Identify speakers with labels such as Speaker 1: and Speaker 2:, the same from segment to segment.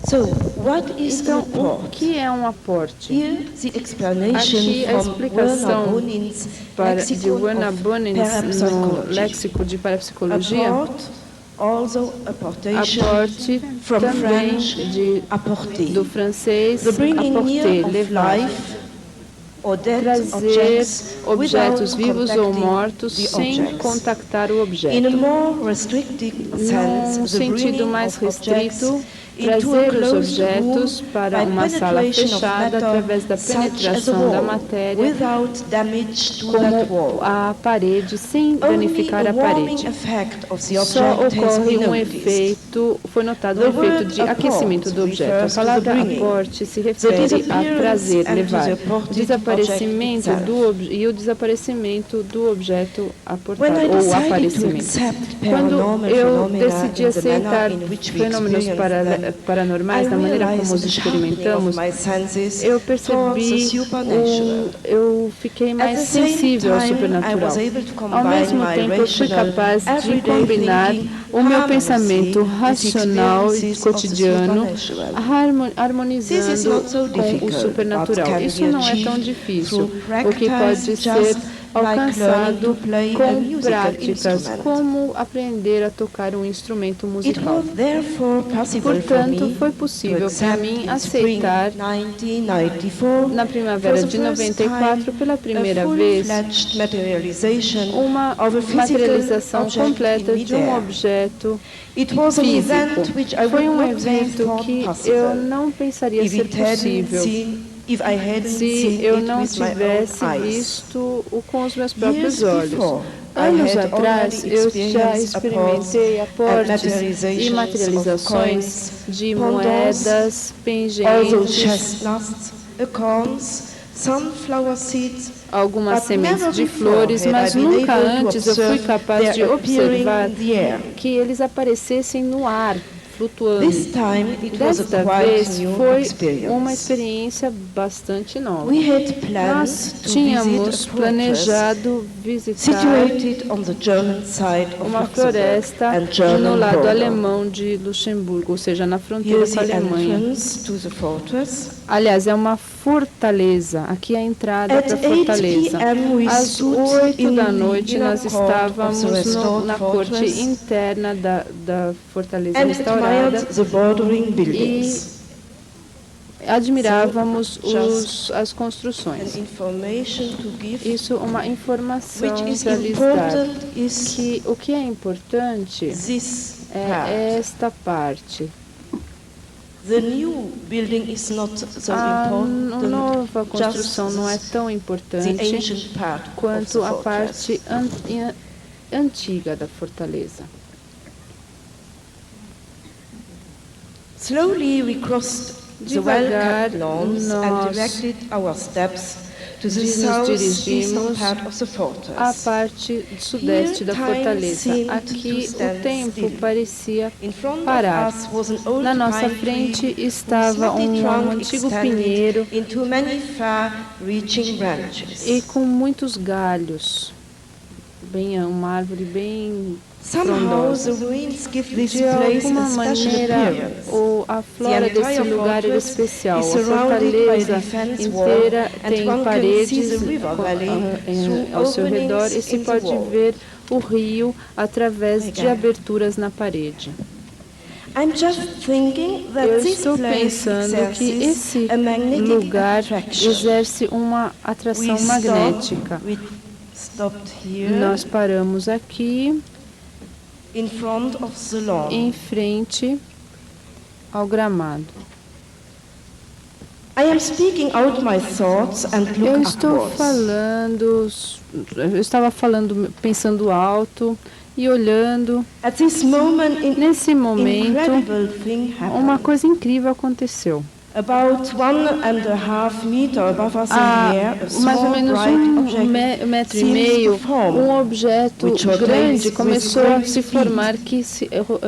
Speaker 1: So, what is a
Speaker 2: Então, o
Speaker 1: report?
Speaker 2: que é um aporte?
Speaker 1: Here, the explanation
Speaker 2: Aqui a
Speaker 1: from
Speaker 2: explicação
Speaker 1: Werner Bonin's
Speaker 2: de Werner
Speaker 1: Lexicon
Speaker 2: Bonin
Speaker 1: of
Speaker 2: no
Speaker 1: Parapsychology.
Speaker 2: léxico de parapsicologia.
Speaker 1: Apport, also apportation,
Speaker 2: Aporte
Speaker 1: from
Speaker 2: também
Speaker 1: French, apporter.
Speaker 2: do francês
Speaker 1: The bringing
Speaker 2: apporter,
Speaker 1: near of
Speaker 2: levar.
Speaker 1: life or dead
Speaker 2: Trazer objetos
Speaker 1: without
Speaker 2: vivos ou
Speaker 1: contacting
Speaker 2: mortos
Speaker 1: the
Speaker 2: sem
Speaker 1: objects.
Speaker 2: contactar o
Speaker 1: In a
Speaker 2: objeto.
Speaker 1: more restricted sense,
Speaker 2: Num
Speaker 1: the
Speaker 2: sentido
Speaker 1: bringing
Speaker 2: mais
Speaker 1: of objects
Speaker 2: restrito,
Speaker 1: into a
Speaker 2: trazer os
Speaker 1: closed
Speaker 2: objetos
Speaker 1: room
Speaker 2: para
Speaker 1: by
Speaker 2: uma sala
Speaker 1: penetration of
Speaker 2: fechada
Speaker 1: matter,
Speaker 2: através da
Speaker 1: such as a
Speaker 2: penetração da
Speaker 1: wall,
Speaker 2: matéria,
Speaker 1: without damage to that
Speaker 2: como
Speaker 1: wall.
Speaker 2: a parede, sem
Speaker 1: Only
Speaker 2: danificar
Speaker 1: a
Speaker 2: a
Speaker 1: warming
Speaker 2: parede.
Speaker 1: effect of the
Speaker 2: Só
Speaker 1: object has
Speaker 2: ocorre
Speaker 1: been
Speaker 2: um
Speaker 1: noticed.
Speaker 2: efeito, foi notado um
Speaker 1: The
Speaker 2: efeito
Speaker 1: word
Speaker 2: de aquecimento do
Speaker 1: apport
Speaker 2: objeto. A
Speaker 1: refers to the
Speaker 2: palavra
Speaker 1: bringing,
Speaker 2: aporte se
Speaker 1: the
Speaker 2: refere a
Speaker 1: disappearance
Speaker 2: trazer,
Speaker 1: and to
Speaker 2: levar,
Speaker 1: the
Speaker 2: o
Speaker 1: apported
Speaker 2: desaparecimento
Speaker 1: object
Speaker 2: e o desaparecimento do objeto
Speaker 1: When
Speaker 2: aportado
Speaker 1: I
Speaker 2: ou
Speaker 1: decided to
Speaker 2: aparecimento.
Speaker 1: accept
Speaker 2: Quando
Speaker 1: paranormal
Speaker 2: eu
Speaker 1: phenomena
Speaker 2: decidi
Speaker 1: in the manner
Speaker 2: aceitar
Speaker 1: in which we
Speaker 2: fenômenos
Speaker 1: experience them,
Speaker 2: paranormais
Speaker 1: I
Speaker 2: da maneira como
Speaker 1: realized
Speaker 2: os
Speaker 1: the sharpening of
Speaker 2: experimentamos,
Speaker 1: my senses
Speaker 2: eu
Speaker 1: towards the
Speaker 2: percebi,
Speaker 1: supernatural.
Speaker 2: eu fiquei
Speaker 1: At
Speaker 2: mais
Speaker 1: the same
Speaker 2: sensível ao
Speaker 1: time, I
Speaker 2: supernatural.
Speaker 1: was able to
Speaker 2: Ao
Speaker 1: combine
Speaker 2: mesmo
Speaker 1: my
Speaker 2: tempo, eu fui
Speaker 1: rational,
Speaker 2: capaz de
Speaker 1: everyday
Speaker 2: combinar
Speaker 1: thinking
Speaker 2: o meu
Speaker 1: harmoniously
Speaker 2: pensamento
Speaker 1: with the
Speaker 2: racional e
Speaker 1: experiences of the
Speaker 2: cotidiano,
Speaker 1: supernatural.
Speaker 2: harmonizando
Speaker 1: This is not so
Speaker 2: com o
Speaker 1: difficult,
Speaker 2: supernatural.
Speaker 1: but can
Speaker 2: Isso
Speaker 1: be
Speaker 2: não é tão
Speaker 1: achieved
Speaker 2: difícil,
Speaker 1: through
Speaker 2: o que pode
Speaker 1: practice,
Speaker 2: ser
Speaker 1: just like learning
Speaker 2: alcançado
Speaker 1: to play a
Speaker 2: com
Speaker 1: musical
Speaker 2: práticas,
Speaker 1: instrument.
Speaker 2: como aprender a tocar um instrumento
Speaker 1: It
Speaker 2: musical.
Speaker 1: was therefore possible for
Speaker 2: Portanto,
Speaker 1: me
Speaker 2: foi
Speaker 1: to
Speaker 2: possível para
Speaker 1: accept
Speaker 2: mim
Speaker 1: in spring
Speaker 2: aceitar
Speaker 1: 1994
Speaker 2: na
Speaker 1: for
Speaker 2: primavera
Speaker 1: the
Speaker 2: de
Speaker 1: first
Speaker 2: 94,
Speaker 1: time
Speaker 2: pela
Speaker 1: a
Speaker 2: primeira vez,
Speaker 1: full-fledged materialization
Speaker 2: uma
Speaker 1: of a physical
Speaker 2: materialização
Speaker 1: object
Speaker 2: completa
Speaker 1: in
Speaker 2: de um
Speaker 1: midair.
Speaker 2: objeto
Speaker 1: It was an
Speaker 2: físico.
Speaker 1: event which I
Speaker 2: Foi
Speaker 1: would
Speaker 2: um
Speaker 1: not have
Speaker 2: evento
Speaker 1: thought
Speaker 2: que eu
Speaker 1: possible
Speaker 2: não pensaria
Speaker 1: if
Speaker 2: ser
Speaker 1: it hadn't
Speaker 2: possível
Speaker 1: if I hadn't
Speaker 2: se
Speaker 1: seen
Speaker 2: eu
Speaker 1: it
Speaker 2: não
Speaker 1: with my own
Speaker 2: tivesse
Speaker 1: eyes.
Speaker 2: visto com os meus
Speaker 1: Years
Speaker 2: próprios olhos.
Speaker 1: before, I
Speaker 2: Anos
Speaker 1: had
Speaker 2: atrás,
Speaker 1: already
Speaker 2: eu já
Speaker 1: experienced
Speaker 2: experimentei
Speaker 1: apports and
Speaker 2: aportes e
Speaker 1: materializations
Speaker 2: materializações
Speaker 1: of coins,
Speaker 2: de
Speaker 1: pendants,
Speaker 2: moedas,
Speaker 1: also
Speaker 2: pingentes,
Speaker 1: chestnuts, acorns, sunflower seeds,
Speaker 2: algumas
Speaker 1: but never
Speaker 2: sementes de
Speaker 1: before
Speaker 2: flores,
Speaker 1: had I
Speaker 2: mas
Speaker 1: been
Speaker 2: nunca
Speaker 1: able to
Speaker 2: antes eu fui
Speaker 1: observe
Speaker 2: capaz de
Speaker 1: their appearing
Speaker 2: observar
Speaker 1: in the air.
Speaker 2: que eles aparecessem no ar, flutuando.
Speaker 1: This time it was a
Speaker 2: Desta
Speaker 1: quite
Speaker 2: vez
Speaker 1: new
Speaker 2: foi
Speaker 1: experience.
Speaker 2: uma experiência bastante nova.
Speaker 1: We had planned
Speaker 2: Nós
Speaker 1: to
Speaker 2: tínhamos
Speaker 1: visit a
Speaker 2: planejado
Speaker 1: fortress
Speaker 2: visitar
Speaker 1: situated on the German side of
Speaker 2: uma
Speaker 1: Luxembourg
Speaker 2: floresta
Speaker 1: and German
Speaker 2: no lado
Speaker 1: border.
Speaker 2: alemão de Luxemburgo, ou seja, na fronteira
Speaker 1: Here's
Speaker 2: com a
Speaker 1: the
Speaker 2: Alemanha.
Speaker 1: entrance to the fortress.
Speaker 2: Aliás, é uma fortaleza. Aqui é a entrada
Speaker 1: At
Speaker 2: para a
Speaker 1: 8
Speaker 2: fortaleza.
Speaker 1: p.m. we
Speaker 2: Às
Speaker 1: stood
Speaker 2: 8
Speaker 1: in
Speaker 2: da
Speaker 1: the
Speaker 2: noite
Speaker 1: inner
Speaker 2: nós
Speaker 1: court of
Speaker 2: estávamos
Speaker 1: the restored
Speaker 2: na corte
Speaker 1: fortress
Speaker 2: interna da fortaleza
Speaker 1: and
Speaker 2: restaurada
Speaker 1: admired the bordering
Speaker 2: e
Speaker 1: buildings.
Speaker 2: admirávamos
Speaker 1: just
Speaker 2: as
Speaker 1: An
Speaker 2: construções.
Speaker 1: information to give,
Speaker 2: Isso, uma informação
Speaker 1: which is
Speaker 2: para lhes dar.
Speaker 1: important is
Speaker 2: Que o que é importante
Speaker 1: this
Speaker 2: é
Speaker 1: part.
Speaker 2: esta parte.
Speaker 1: The new building is not so
Speaker 2: A
Speaker 1: important,
Speaker 2: nova construção
Speaker 1: just
Speaker 2: não é tão
Speaker 1: the
Speaker 2: importante
Speaker 1: ancient part of
Speaker 2: quanto
Speaker 1: the
Speaker 2: a
Speaker 1: fortress.
Speaker 2: parte antiga da fortaleza.
Speaker 1: Slowly we crossed the
Speaker 2: Devagar,
Speaker 1: well-kept lawns and
Speaker 2: nós
Speaker 1: directed our steps to the
Speaker 2: nos
Speaker 1: southeastern
Speaker 2: dirigimos
Speaker 1: part of the
Speaker 2: à
Speaker 1: fortress.
Speaker 2: parte sudeste da
Speaker 1: Here, time
Speaker 2: fortaleza.
Speaker 1: seemed
Speaker 2: Aqui
Speaker 1: to
Speaker 2: o
Speaker 1: stand
Speaker 2: tempo
Speaker 1: still.
Speaker 2: parecia
Speaker 1: In front
Speaker 2: parar.
Speaker 1: of us was an old
Speaker 2: Na nossa
Speaker 1: pine
Speaker 2: frente
Speaker 1: tree
Speaker 2: estava
Speaker 1: whose mighty trunk
Speaker 2: antigo
Speaker 1: extended
Speaker 2: pinheiro
Speaker 1: into many far-reaching branches.
Speaker 2: e com muitos galhos. Uma árvore bem
Speaker 1: Somehow
Speaker 2: frondosa.
Speaker 1: the ruins give this
Speaker 2: De
Speaker 1: place
Speaker 2: alguma
Speaker 1: a special
Speaker 2: maneira,
Speaker 1: appearance.
Speaker 2: a flora
Speaker 1: The
Speaker 2: desse
Speaker 1: entire
Speaker 2: lugar era
Speaker 1: fortress
Speaker 2: especial. A
Speaker 1: is surrounded by a
Speaker 2: fortaleza
Speaker 1: defense wall,
Speaker 2: inteira
Speaker 1: and
Speaker 2: tem
Speaker 1: one can see
Speaker 2: paredes
Speaker 1: the river valley through
Speaker 2: ao seu redor e
Speaker 1: openings
Speaker 2: se
Speaker 1: in the
Speaker 2: pode
Speaker 1: wall.
Speaker 2: ver o rio através de
Speaker 1: Legal.
Speaker 2: aberturas na parede.
Speaker 1: I'm just thinking that
Speaker 2: Eu
Speaker 1: this
Speaker 2: estou
Speaker 1: place
Speaker 2: pensando que
Speaker 1: exerces
Speaker 2: esse
Speaker 1: a magnetic
Speaker 2: lugar
Speaker 1: attraction.
Speaker 2: exerce uma atração magnética.
Speaker 1: We stopped here
Speaker 2: Nós paramos aqui
Speaker 1: in front of the lawn.
Speaker 2: em frente ao gramado.
Speaker 1: I am speaking out my thoughts and look
Speaker 2: Eu estou
Speaker 1: upwards.
Speaker 2: eu estava falando, pensando alto e olhando.
Speaker 1: At this moment,
Speaker 2: Nesse momento,
Speaker 1: incredible thing happened.
Speaker 2: uma coisa incrível aconteceu.
Speaker 1: About 1.5 meters above us in
Speaker 2: Há
Speaker 1: the air, a
Speaker 2: mais
Speaker 1: small
Speaker 2: ou menos
Speaker 1: bright object
Speaker 2: metro e
Speaker 1: seems
Speaker 2: meio,
Speaker 1: to form,
Speaker 2: um objeto
Speaker 1: which rotates
Speaker 2: grande
Speaker 1: with
Speaker 2: começou a
Speaker 1: great
Speaker 2: se
Speaker 1: speed
Speaker 2: formar que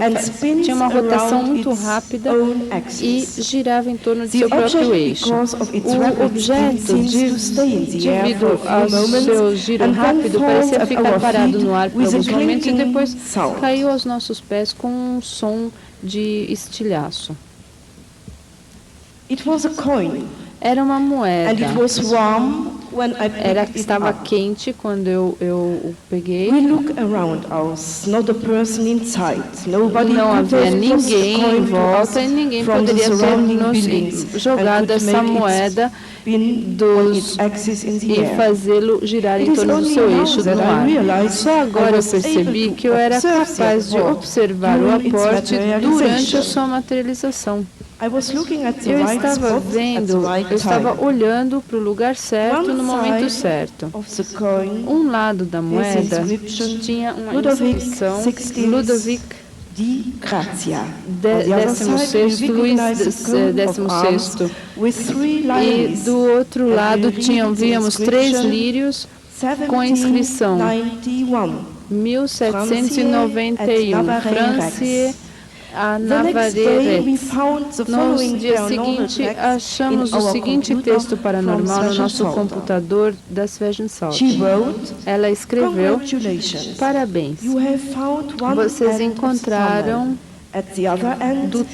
Speaker 1: and spins
Speaker 2: tinha uma rotação
Speaker 1: around
Speaker 2: muito
Speaker 1: its
Speaker 2: rápida
Speaker 1: own
Speaker 2: e
Speaker 1: axis.
Speaker 2: girava em torno de
Speaker 1: The
Speaker 2: seu próprio
Speaker 1: object,
Speaker 2: eixo.
Speaker 1: because of its
Speaker 2: O
Speaker 1: rapid
Speaker 2: objeto,
Speaker 1: speed, seems to stay in the air for
Speaker 2: devido
Speaker 1: a
Speaker 2: ao
Speaker 1: few moments
Speaker 2: seu giro
Speaker 1: and then
Speaker 2: rápido,
Speaker 1: falls
Speaker 2: parecia
Speaker 1: at
Speaker 2: ficar
Speaker 1: our
Speaker 2: parado
Speaker 1: feet
Speaker 2: no ar por
Speaker 1: with a
Speaker 2: alguns momentos e
Speaker 1: clinking
Speaker 2: depois
Speaker 1: sound.
Speaker 2: caiu aos nossos pés com um som de estilhaço.
Speaker 1: It was a coin,
Speaker 2: Era uma
Speaker 1: and
Speaker 2: moeda.
Speaker 1: it was warm when I picked it
Speaker 2: Estava
Speaker 1: up.
Speaker 2: quente quando eu o peguei.
Speaker 1: We look around us, not a person inside. Nobody
Speaker 2: Não
Speaker 1: could
Speaker 2: havia
Speaker 1: have tossed a
Speaker 2: ninguém em
Speaker 1: coin to us
Speaker 2: volta e ninguém
Speaker 1: from the
Speaker 2: poderia ter
Speaker 1: surrounding
Speaker 2: nos
Speaker 1: buildings
Speaker 2: jogado
Speaker 1: and could
Speaker 2: essa
Speaker 1: make
Speaker 2: moeda
Speaker 1: it spin on its axis in the
Speaker 2: e
Speaker 1: air.
Speaker 2: fazê-lo girar
Speaker 1: It
Speaker 2: em
Speaker 1: is
Speaker 2: torno do
Speaker 1: only
Speaker 2: seu
Speaker 1: now
Speaker 2: eixo
Speaker 1: that
Speaker 2: no
Speaker 1: I
Speaker 2: ar.
Speaker 1: realized
Speaker 2: Só
Speaker 1: I
Speaker 2: agora eu
Speaker 1: was
Speaker 2: percebi
Speaker 1: able
Speaker 2: que eu era
Speaker 1: to observe
Speaker 2: capaz de
Speaker 1: the apport
Speaker 2: observar o
Speaker 1: during its
Speaker 2: aporte durante a
Speaker 1: materialization.
Speaker 2: sua materialização.
Speaker 1: I was looking at the
Speaker 2: Eu
Speaker 1: right
Speaker 2: estava
Speaker 1: spot at the
Speaker 2: vendo,
Speaker 1: right
Speaker 2: eu estava
Speaker 1: time.
Speaker 2: olhando para o lugar certo
Speaker 1: One
Speaker 2: no momento
Speaker 1: side
Speaker 2: certo.
Speaker 1: of the coin,
Speaker 2: Um lado da moeda
Speaker 1: inscription,
Speaker 2: tinha uma
Speaker 1: Ludovic
Speaker 2: inscrição
Speaker 1: XVI
Speaker 2: Ludovic
Speaker 1: Di Grazia. On the other side,
Speaker 2: 16º,
Speaker 1: we
Speaker 2: Luís
Speaker 1: recognize the coat of arms
Speaker 2: XVI.
Speaker 1: with three
Speaker 2: E
Speaker 1: lines.
Speaker 2: do outro
Speaker 1: And
Speaker 2: lado
Speaker 1: we read the
Speaker 2: víamos 3
Speaker 1: inscription,
Speaker 2: lírios com a inscrição
Speaker 1: 1791.
Speaker 2: 1791, Francie a
Speaker 1: The next day, we
Speaker 2: Navarre.
Speaker 1: found the
Speaker 2: No
Speaker 1: following
Speaker 2: dia
Speaker 1: paranormal
Speaker 2: seguinte,
Speaker 1: text
Speaker 2: achamos
Speaker 1: in
Speaker 2: o
Speaker 1: our
Speaker 2: seguinte
Speaker 1: computer
Speaker 2: texto paranormal
Speaker 1: from
Speaker 2: no nosso
Speaker 1: Svergensalter.
Speaker 2: computador da Svergensalter.
Speaker 1: She wrote,
Speaker 2: Ela escreveu:
Speaker 1: "Congratulations,
Speaker 2: parabéns,
Speaker 1: you have found one
Speaker 2: vocês
Speaker 1: end of the
Speaker 2: encontraram
Speaker 1: tunnel. At the other end
Speaker 2: do
Speaker 1: is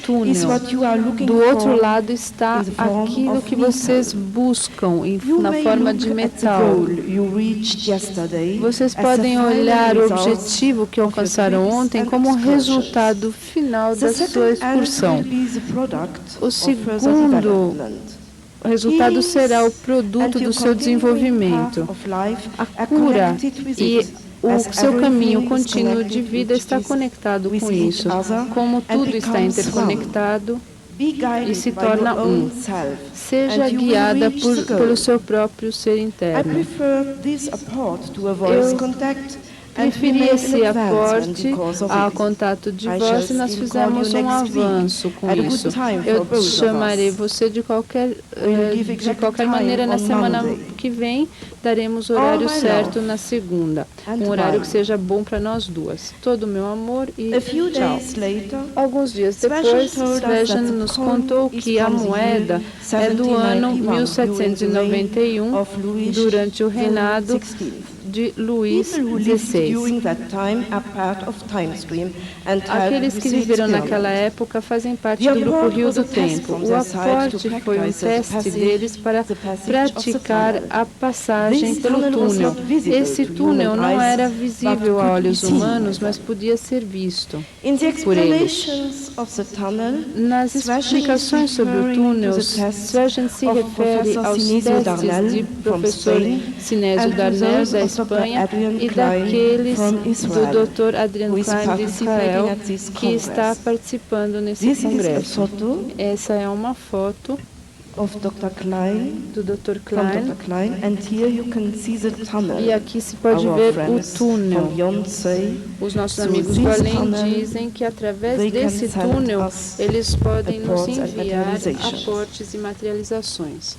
Speaker 2: túnel.
Speaker 1: what you are looking
Speaker 2: Do outro
Speaker 1: for
Speaker 2: lado está
Speaker 1: in the form
Speaker 2: aquilo
Speaker 1: of
Speaker 2: que vocês
Speaker 1: metal.
Speaker 2: buscam
Speaker 1: You
Speaker 2: na
Speaker 1: may
Speaker 2: forma
Speaker 1: look
Speaker 2: de
Speaker 1: at the
Speaker 2: metal.
Speaker 1: goal you reached yesterday
Speaker 2: Vocês
Speaker 1: as
Speaker 2: podem
Speaker 1: the final
Speaker 2: olhar o
Speaker 1: results
Speaker 2: objetivo que
Speaker 1: of your
Speaker 2: alcançaram
Speaker 1: trips
Speaker 2: ontem
Speaker 1: and
Speaker 2: como
Speaker 1: excursions.
Speaker 2: resultado final
Speaker 1: The
Speaker 2: da sua
Speaker 1: second end
Speaker 2: excursão.
Speaker 1: will be the product
Speaker 2: O
Speaker 1: of further
Speaker 2: segundo
Speaker 1: development.
Speaker 2: O resultado
Speaker 1: Healings
Speaker 2: será o produto
Speaker 1: and
Speaker 2: do
Speaker 1: your
Speaker 2: seu
Speaker 1: continuing
Speaker 2: desenvolvimento.
Speaker 1: path of life
Speaker 2: A
Speaker 1: are
Speaker 2: cura
Speaker 1: connected with
Speaker 2: e
Speaker 1: it,
Speaker 2: o
Speaker 1: as
Speaker 2: seu caminho
Speaker 1: everything is
Speaker 2: contínuo de
Speaker 1: connected
Speaker 2: vida
Speaker 1: with
Speaker 2: está
Speaker 1: this-
Speaker 2: conectado
Speaker 1: with
Speaker 2: com
Speaker 1: each
Speaker 2: isso.
Speaker 1: other
Speaker 2: Como
Speaker 1: and
Speaker 2: tudo está
Speaker 1: becomes
Speaker 2: interconectado,
Speaker 1: Be guided
Speaker 2: e se
Speaker 1: by
Speaker 2: torna
Speaker 1: your own
Speaker 2: um.
Speaker 1: self,
Speaker 2: seja
Speaker 1: and you will
Speaker 2: guiada
Speaker 1: reach the goal.
Speaker 2: pelo seu próprio ser
Speaker 1: I
Speaker 2: interno.
Speaker 1: prefer this apport to a voice
Speaker 2: Eu
Speaker 1: contact, and we
Speaker 2: Preferi
Speaker 1: made
Speaker 2: esse
Speaker 1: an advancement
Speaker 2: aporte
Speaker 1: because of
Speaker 2: ao
Speaker 1: it.
Speaker 2: contato de
Speaker 1: I
Speaker 2: voz e
Speaker 1: shall
Speaker 2: nós
Speaker 1: still call
Speaker 2: fizemos
Speaker 1: you
Speaker 2: um
Speaker 1: next week
Speaker 2: avanço com
Speaker 1: at a good
Speaker 2: isso.
Speaker 1: time for
Speaker 2: Eu
Speaker 1: both of
Speaker 2: chamarei
Speaker 1: us.
Speaker 2: você de qualquer
Speaker 1: give exact
Speaker 2: maneira
Speaker 1: time
Speaker 2: na
Speaker 1: on
Speaker 2: semana
Speaker 1: Monday.
Speaker 2: que vem. Daremos o horário
Speaker 1: my
Speaker 2: certo
Speaker 1: love.
Speaker 2: na segunda.
Speaker 1: And
Speaker 2: Um horário
Speaker 1: bye.
Speaker 2: que seja bom para nós duas. Todo o meu amor e
Speaker 1: A few
Speaker 2: tchau.
Speaker 1: days later,
Speaker 2: Alguns dias
Speaker 1: Svergen
Speaker 2: depois,
Speaker 1: told us
Speaker 2: Svergen
Speaker 1: that the
Speaker 2: nos
Speaker 1: coin
Speaker 2: contou
Speaker 1: is
Speaker 2: que a
Speaker 1: from the
Speaker 2: moeda
Speaker 1: year
Speaker 2: é do ano
Speaker 1: 1791,
Speaker 2: 1791,
Speaker 1: of Louis
Speaker 2: durante o reinado
Speaker 1: XVI.
Speaker 2: de Luís
Speaker 1: People who lived
Speaker 2: XVI.
Speaker 1: during that time are part of time stream and have
Speaker 2: Aqueles que
Speaker 1: received
Speaker 2: viveram
Speaker 1: experiment.
Speaker 2: naquela época fazem parte
Speaker 1: The
Speaker 2: do grupo
Speaker 1: apport
Speaker 2: Rio
Speaker 1: was
Speaker 2: do
Speaker 1: a test
Speaker 2: Tempo.
Speaker 1: from
Speaker 2: O
Speaker 1: their side
Speaker 2: aporte
Speaker 1: to
Speaker 2: foi um
Speaker 1: practice the
Speaker 2: teste
Speaker 1: passage-
Speaker 2: deles para
Speaker 1: the passage of the
Speaker 2: praticar
Speaker 1: tunnel.
Speaker 2: a passagem
Speaker 1: This
Speaker 2: pelo
Speaker 1: tunnel was
Speaker 2: túnel.
Speaker 1: not visible
Speaker 2: Esse
Speaker 1: to
Speaker 2: túnel
Speaker 1: human
Speaker 2: não
Speaker 1: eyes,
Speaker 2: era
Speaker 1: but
Speaker 2: visível
Speaker 1: could
Speaker 2: a
Speaker 1: be
Speaker 2: olhos
Speaker 1: seen.
Speaker 2: humanos, mas podia ser visto
Speaker 1: In the
Speaker 2: por eles.
Speaker 1: explanations of the tunnel,
Speaker 2: Nas
Speaker 1: Svergen
Speaker 2: explicações
Speaker 1: is
Speaker 2: sobre o
Speaker 1: referring
Speaker 2: túnel,
Speaker 1: to the tests
Speaker 2: Svergen se
Speaker 1: of
Speaker 2: refere
Speaker 1: Professor
Speaker 2: aos
Speaker 1: Sinésio
Speaker 2: testes
Speaker 1: Darnell
Speaker 2: de
Speaker 1: from
Speaker 2: professor
Speaker 1: Spain
Speaker 2: Sinésio
Speaker 1: and
Speaker 2: Darnell
Speaker 1: those
Speaker 2: da
Speaker 1: of Dr.
Speaker 2: Espanha
Speaker 1: Adrian
Speaker 2: e
Speaker 1: Klein
Speaker 2: daqueles
Speaker 1: from Israel,
Speaker 2: do Dr. Adrian
Speaker 1: who is
Speaker 2: Klein de
Speaker 1: participating
Speaker 2: Israel,
Speaker 1: at this
Speaker 2: que está
Speaker 1: congress.
Speaker 2: participando nesse
Speaker 1: This is a
Speaker 2: congresso.
Speaker 1: photo
Speaker 2: Essa é uma foto
Speaker 1: of Dr. Klein,
Speaker 2: do Dr.
Speaker 1: from
Speaker 2: Klein,
Speaker 1: Dr. Klein, and here you can see the tunnel.
Speaker 2: e aqui se pode
Speaker 1: Our
Speaker 2: ver o
Speaker 1: friends
Speaker 2: túnel.
Speaker 1: from beyond say,
Speaker 2: Os nossos
Speaker 1: through
Speaker 2: amigos do
Speaker 1: this
Speaker 2: além
Speaker 1: tunnel,
Speaker 2: dizem que através
Speaker 1: they can
Speaker 2: desse
Speaker 1: send
Speaker 2: túnel
Speaker 1: us
Speaker 2: eles podem nos
Speaker 1: apports and
Speaker 2: enviar
Speaker 1: materializations.
Speaker 2: aportes e materializações.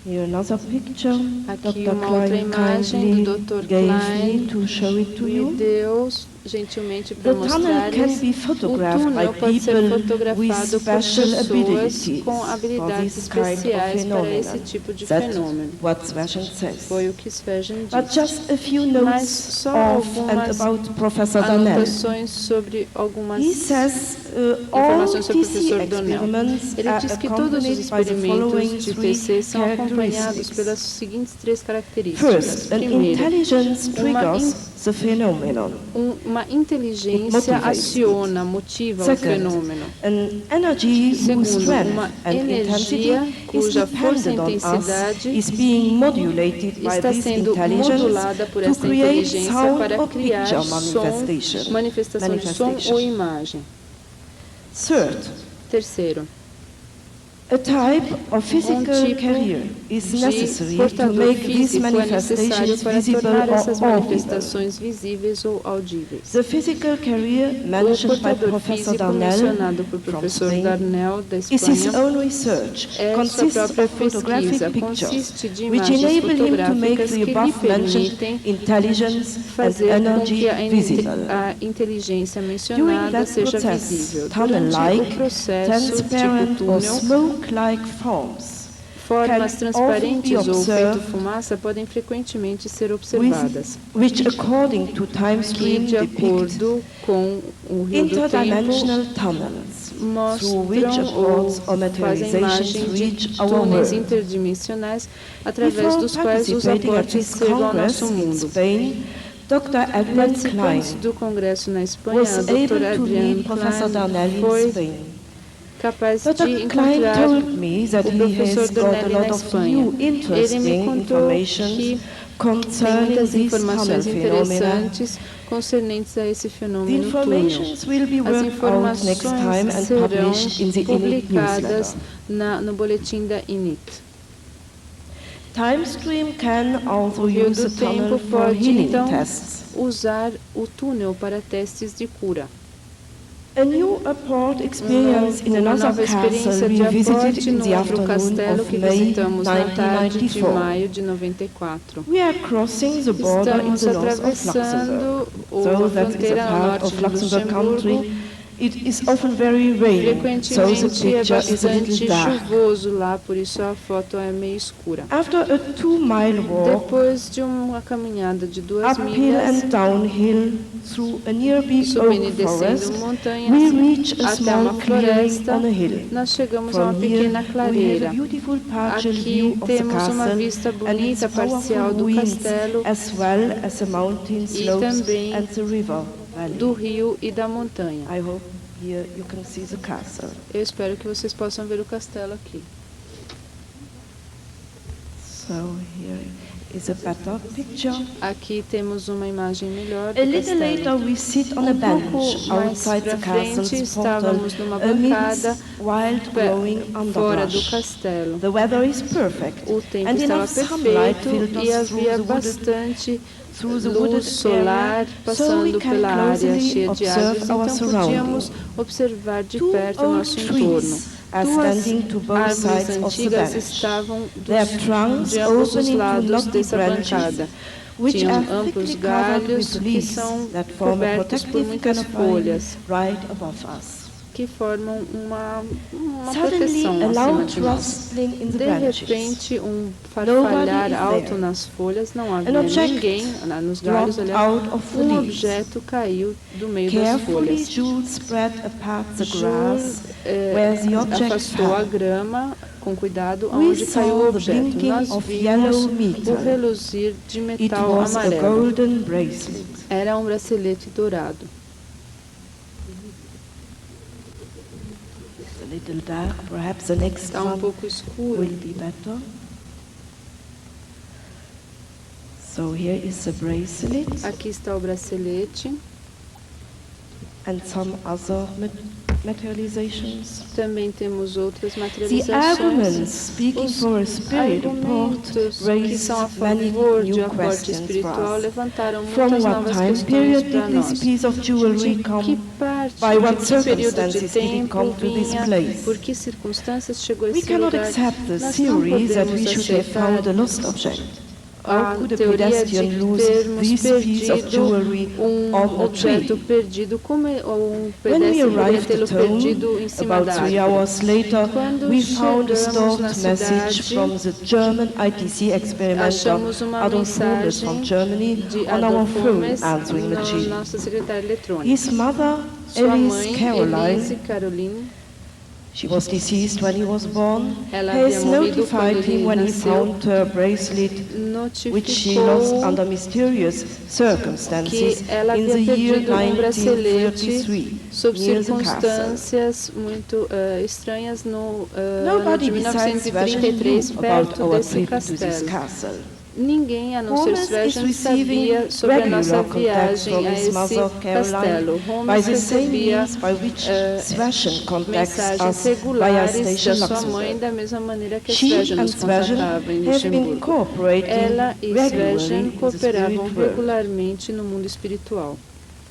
Speaker 1: Here another picture.
Speaker 2: Aqui
Speaker 1: Dr.
Speaker 2: uma outra
Speaker 1: Klein
Speaker 2: imagem
Speaker 1: kindly
Speaker 2: do Dr.
Speaker 1: gave
Speaker 2: Klein
Speaker 1: me to show it to
Speaker 2: me
Speaker 1: you.
Speaker 2: deu gentilmente
Speaker 1: The
Speaker 2: para
Speaker 1: tunnel
Speaker 2: mostrar-lhes.
Speaker 1: can be
Speaker 2: O
Speaker 1: photographed
Speaker 2: túnel
Speaker 1: by
Speaker 2: pode ser
Speaker 1: people with
Speaker 2: fotografado por
Speaker 1: special
Speaker 2: pessoas
Speaker 1: abilities
Speaker 2: com
Speaker 1: for
Speaker 2: habilidades
Speaker 1: this kind of
Speaker 2: especiais para
Speaker 1: phenomenon.
Speaker 2: esse tipo de
Speaker 1: That's
Speaker 2: fenômeno.
Speaker 1: what Svergen says.
Speaker 2: Foi o que Svergen
Speaker 1: But
Speaker 2: disse.
Speaker 1: just a few
Speaker 2: Mas
Speaker 1: notes
Speaker 2: só
Speaker 1: of and
Speaker 2: algumas
Speaker 1: about Professor Darnell.
Speaker 2: anotações sobre algumas
Speaker 1: He says all
Speaker 2: informações sobre o
Speaker 1: TC
Speaker 2: professor Donnell.
Speaker 1: experiments
Speaker 2: Ele
Speaker 1: are
Speaker 2: diz que todos os
Speaker 1: accompanied by the following
Speaker 2: experimentos de
Speaker 1: three
Speaker 2: TC são acompanhados
Speaker 1: characteristics.
Speaker 2: pelas seguintes três características.
Speaker 1: First, an
Speaker 2: Primeiro,
Speaker 1: intelligence triggers the phenomenon.
Speaker 2: uma inteligência
Speaker 1: motivates
Speaker 2: aciona, motiva o
Speaker 1: Second,
Speaker 2: fenômeno.
Speaker 1: an energy whose
Speaker 2: Segundo,
Speaker 1: strength
Speaker 2: uma
Speaker 1: and intensity
Speaker 2: energia
Speaker 1: is
Speaker 2: cuja força e
Speaker 1: dependent on us
Speaker 2: intensidade
Speaker 1: is being modulated by
Speaker 2: está
Speaker 1: this
Speaker 2: sendo
Speaker 1: intelligence
Speaker 2: modulada por
Speaker 1: to
Speaker 2: essa
Speaker 1: create
Speaker 2: inteligência
Speaker 1: sound
Speaker 2: para
Speaker 1: or
Speaker 2: criar
Speaker 1: picture
Speaker 2: som, manifestação de som ou imagem.
Speaker 1: Third,
Speaker 2: Terceiro,
Speaker 1: a type of physical
Speaker 2: tipo
Speaker 1: career is
Speaker 2: de
Speaker 1: necessary to
Speaker 2: portador
Speaker 1: make these
Speaker 2: físico é necessário
Speaker 1: manifestations
Speaker 2: para
Speaker 1: visible
Speaker 2: tornar essas
Speaker 1: or audible.
Speaker 2: manifestações visíveis ou audíveis.
Speaker 1: The physical career
Speaker 2: O
Speaker 1: mentioned by
Speaker 2: portador
Speaker 1: Professor
Speaker 2: físico
Speaker 1: Darnell
Speaker 2: mencionado por
Speaker 1: from
Speaker 2: professor
Speaker 1: Spain
Speaker 2: Darnell da
Speaker 1: is his
Speaker 2: Espanha
Speaker 1: own research,
Speaker 2: é sua
Speaker 1: consists
Speaker 2: própria
Speaker 1: of photographic
Speaker 2: pesquisa,
Speaker 1: pictures,
Speaker 2: consiste de
Speaker 1: which
Speaker 2: imagens
Speaker 1: enable him to make
Speaker 2: fotográficas
Speaker 1: the
Speaker 2: que lhe
Speaker 1: above mentioned
Speaker 2: permitem
Speaker 1: intelligence and
Speaker 2: fazer com
Speaker 1: energy
Speaker 2: que
Speaker 1: visible.
Speaker 2: a inteligência
Speaker 1: During
Speaker 2: mencionada
Speaker 1: that
Speaker 2: seja
Speaker 1: process,
Speaker 2: visível. Durante
Speaker 1: tunnel-like,
Speaker 2: o processo,
Speaker 1: transparent
Speaker 2: tipo
Speaker 1: or
Speaker 2: túnel,
Speaker 1: smoke-like forms
Speaker 2: formas
Speaker 1: can
Speaker 2: transparentes
Speaker 1: often be
Speaker 2: ou
Speaker 1: observed
Speaker 2: feito fumaça podem frequentemente ser observadas,
Speaker 1: which according to time
Speaker 2: que
Speaker 1: stream
Speaker 2: de
Speaker 1: depict
Speaker 2: acordo com o rio do tempo
Speaker 1: interdimensional tunnels through which
Speaker 2: mostram ou
Speaker 1: upwards or
Speaker 2: fazem a
Speaker 1: materializations
Speaker 2: imagem de
Speaker 1: reach our
Speaker 2: túneis
Speaker 1: world.
Speaker 2: interdimensionais através
Speaker 1: Before
Speaker 2: dos quais os
Speaker 1: participating at
Speaker 2: aportes
Speaker 1: this
Speaker 2: chegam ao
Speaker 1: Congress
Speaker 2: nosso
Speaker 1: in
Speaker 2: mundo.
Speaker 1: Spain, Dr. Adrian
Speaker 2: Participantes
Speaker 1: Klein
Speaker 2: do congresso na Espanha,
Speaker 1: was
Speaker 2: a
Speaker 1: able
Speaker 2: doutora
Speaker 1: to
Speaker 2: Adrienne
Speaker 1: meet Professor
Speaker 2: Klein
Speaker 1: Darnelli in
Speaker 2: foi
Speaker 1: Spain.
Speaker 2: capaz
Speaker 1: Dr.
Speaker 2: de
Speaker 1: Klein
Speaker 2: encontrar
Speaker 1: told me that
Speaker 2: o
Speaker 1: he
Speaker 2: professor
Speaker 1: has got a
Speaker 2: Darnelli na
Speaker 1: lot of
Speaker 2: Espanha.
Speaker 1: new
Speaker 2: Ele me
Speaker 1: interesting
Speaker 2: contou
Speaker 1: information
Speaker 2: que tem
Speaker 1: concerning
Speaker 2: muitas
Speaker 1: this tunnel
Speaker 2: informações
Speaker 1: phenomena.
Speaker 2: interessantes concernentes a esse
Speaker 1: The
Speaker 2: fenômeno túnel.
Speaker 1: informations will be
Speaker 2: As
Speaker 1: worked out next time
Speaker 2: informações
Speaker 1: and
Speaker 2: serão
Speaker 1: published in the INIT
Speaker 2: publicadas
Speaker 1: newsletter.
Speaker 2: no boletim da INIT.
Speaker 1: TimeStream can also
Speaker 2: O Rio
Speaker 1: use
Speaker 2: do
Speaker 1: the tunnel
Speaker 2: Tempo
Speaker 1: for
Speaker 2: pode,
Speaker 1: healing
Speaker 2: então,
Speaker 1: tests.
Speaker 2: usar o túnel para testes de cura.
Speaker 1: A new airport experience in
Speaker 2: Uma
Speaker 1: another
Speaker 2: nova experiência
Speaker 1: castle
Speaker 2: de
Speaker 1: we visited
Speaker 2: aporte
Speaker 1: in
Speaker 2: no
Speaker 1: the
Speaker 2: outro
Speaker 1: afternoon
Speaker 2: castelo
Speaker 1: of
Speaker 2: que
Speaker 1: May
Speaker 2: visitamos na tarde de
Speaker 1: 1994.
Speaker 2: maio de 94.
Speaker 1: We are crossing the border in
Speaker 2: Estamos
Speaker 1: the north of
Speaker 2: atravessando
Speaker 1: Luxembourg.
Speaker 2: a
Speaker 1: Though that is a
Speaker 2: fronteira ao
Speaker 1: part
Speaker 2: norte
Speaker 1: of
Speaker 2: de
Speaker 1: Luxembourg
Speaker 2: Luxemburgo.
Speaker 1: country, it is often very rainy, so the
Speaker 2: Frequentemente é
Speaker 1: picture is a little
Speaker 2: bastante
Speaker 1: dark.
Speaker 2: chuvoso lá, por isso a foto é meio escura.
Speaker 1: After a 2-mile walk,
Speaker 2: Depois de uma caminhada de 2
Speaker 1: uphill
Speaker 2: milhas,
Speaker 1: and downhill through a nearby
Speaker 2: subindo e
Speaker 1: oak
Speaker 2: descendo
Speaker 1: forest,
Speaker 2: montanhas
Speaker 1: we reach a
Speaker 2: até uma
Speaker 1: small clearing
Speaker 2: floresta,
Speaker 1: on a hill.
Speaker 2: nós chegamos a uma
Speaker 1: From here,
Speaker 2: pequena
Speaker 1: we have
Speaker 2: clareira.
Speaker 1: a beautiful partial view
Speaker 2: Aqui
Speaker 1: of the
Speaker 2: temos uma
Speaker 1: castle
Speaker 2: vista
Speaker 1: and its
Speaker 2: bonita parcial
Speaker 1: powerful
Speaker 2: do
Speaker 1: winds,
Speaker 2: castelo,
Speaker 1: as well as the mountain
Speaker 2: e
Speaker 1: slopes
Speaker 2: também
Speaker 1: and the river valley.
Speaker 2: do rio e da montanha.
Speaker 1: I hope here you can see the castle.
Speaker 2: Eu espero que vocês possam ver o castelo aqui.
Speaker 1: So here is a better picture.
Speaker 2: Aqui temos uma imagem melhor do
Speaker 1: A little later
Speaker 2: castelo.
Speaker 1: we sit on a bench
Speaker 2: pouco mais
Speaker 1: outside the
Speaker 2: pra frente,
Speaker 1: castle's portal
Speaker 2: estávamos numa bancada
Speaker 1: amidst wild growing
Speaker 2: fora do
Speaker 1: underbrush.
Speaker 2: castelo.
Speaker 1: The weather is perfect
Speaker 2: O tempo
Speaker 1: and
Speaker 2: estava
Speaker 1: enough sunlight
Speaker 2: perfeito
Speaker 1: filters
Speaker 2: e havia bastante luz solar passando pela área cheia de árvores, então podíamos observar de perto o nosso entorno. Duas árvores antigas estavam de ambos os lados dessa bancada. Tinham amplos galhos que são cobertos por muitas folhas, que formam uma proteção acima de nós. De repente, um farfalhar alto nas folhas, não havia ninguém nos galhos, aliás, um objeto caiu do meio das folhas. Jules afastou a grama com cuidado aonde caiu o objeto. Nós vimos o reluzir de metal amarelo. Era um bracelete dourado.
Speaker 1: Little dark, perhaps the next
Speaker 2: Está pouco escuro.
Speaker 1: will be better. So here is the bracelet.
Speaker 2: Aqui está o bracelete.
Speaker 1: And some other materializations.
Speaker 2: Também temos outras
Speaker 1: The
Speaker 2: materializações.
Speaker 1: arguments speaking for a spirit report
Speaker 2: Argumentos que
Speaker 1: raise
Speaker 2: são a
Speaker 1: many
Speaker 2: favor de
Speaker 1: new
Speaker 2: aporte
Speaker 1: questions for
Speaker 2: espiritual
Speaker 1: us.
Speaker 2: levantaram
Speaker 1: From
Speaker 2: muitas
Speaker 1: what
Speaker 2: novas
Speaker 1: time
Speaker 2: questões
Speaker 1: period
Speaker 2: para
Speaker 1: did this
Speaker 2: nós.
Speaker 1: piece of jewelry
Speaker 2: De que
Speaker 1: come?
Speaker 2: parte,
Speaker 1: By what
Speaker 2: de que período de
Speaker 1: circumstances did it
Speaker 2: tempo
Speaker 1: come to this
Speaker 2: vinha,
Speaker 1: place?
Speaker 2: por que circunstâncias chegou a
Speaker 1: We
Speaker 2: esse
Speaker 1: cannot
Speaker 2: lugar.
Speaker 1: accept the
Speaker 2: Nós não
Speaker 1: theory that we
Speaker 2: podemos
Speaker 1: should have
Speaker 2: aceitar
Speaker 1: found a lost object.
Speaker 2: a
Speaker 1: How could a
Speaker 2: teoria de
Speaker 1: pedestrian lose
Speaker 2: termos
Speaker 1: this piece of
Speaker 2: perdido
Speaker 1: jewelry on a
Speaker 2: objeto
Speaker 1: tree?
Speaker 2: perdido, como um
Speaker 1: When we
Speaker 2: pedestre poderia
Speaker 1: arrived
Speaker 2: tê-lo
Speaker 1: at home,
Speaker 2: perdido em cima
Speaker 1: about
Speaker 2: da
Speaker 1: 3
Speaker 2: árvore.
Speaker 1: hours later,
Speaker 2: Quando
Speaker 1: we found a
Speaker 2: chegamos na
Speaker 1: stored message
Speaker 2: cidade,
Speaker 1: from the German ITC experimenter
Speaker 2: achamos uma
Speaker 1: Adolf Holmes from
Speaker 2: mensagem
Speaker 1: Germany
Speaker 2: de
Speaker 1: on our
Speaker 2: Adolf
Speaker 1: phone
Speaker 2: Holmes
Speaker 1: answering
Speaker 2: na
Speaker 1: machine.
Speaker 2: nossa secretária eletrônica.
Speaker 1: His mother,
Speaker 2: Sua
Speaker 1: Elise
Speaker 2: mãe, Elise
Speaker 1: Caroline,
Speaker 2: Caroline,
Speaker 1: she was deceased when he was born,
Speaker 2: ela
Speaker 1: has
Speaker 2: havia morrido
Speaker 1: notified
Speaker 2: quando
Speaker 1: him
Speaker 2: ele
Speaker 1: when he
Speaker 2: nasceu,
Speaker 1: found her bracelet, which she lost
Speaker 2: notificou
Speaker 1: under mysterious circumstances
Speaker 2: que ela
Speaker 1: in the
Speaker 2: havia
Speaker 1: year
Speaker 2: perdido um bracelete
Speaker 1: 1933
Speaker 2: sob
Speaker 1: near the castle.
Speaker 2: circunstâncias muito estranhas no ano
Speaker 1: Nobody
Speaker 2: de
Speaker 1: besides Sveshen
Speaker 2: 1933,
Speaker 1: knew about
Speaker 2: perto
Speaker 1: our
Speaker 2: desse
Speaker 1: trip to this
Speaker 2: castelo.
Speaker 1: castle.
Speaker 2: Ninguém, a não ser
Speaker 1: Holmes is
Speaker 2: Sveshen,
Speaker 1: receiving
Speaker 2: sabia sobre a nossa
Speaker 1: regular contacts from
Speaker 2: viagem a
Speaker 1: his
Speaker 2: esse
Speaker 1: mother
Speaker 2: castelo.
Speaker 1: Caroline by
Speaker 2: Holmes
Speaker 1: the same
Speaker 2: recebia
Speaker 1: means by which Sveshen contacts
Speaker 2: mensagens
Speaker 1: us via
Speaker 2: regulares
Speaker 1: Station
Speaker 2: da sua mãe
Speaker 1: Luxembourg.
Speaker 2: da mesma maneira que
Speaker 1: She
Speaker 2: Sveshen
Speaker 1: and
Speaker 2: nos
Speaker 1: Sveshen
Speaker 2: contatava em
Speaker 1: have been
Speaker 2: Luxemburgo.
Speaker 1: cooperating
Speaker 2: Ela e
Speaker 1: regularly
Speaker 2: Sveshen
Speaker 1: in the
Speaker 2: cooperavam
Speaker 1: spirit world.
Speaker 2: regularmente no mundo espiritual.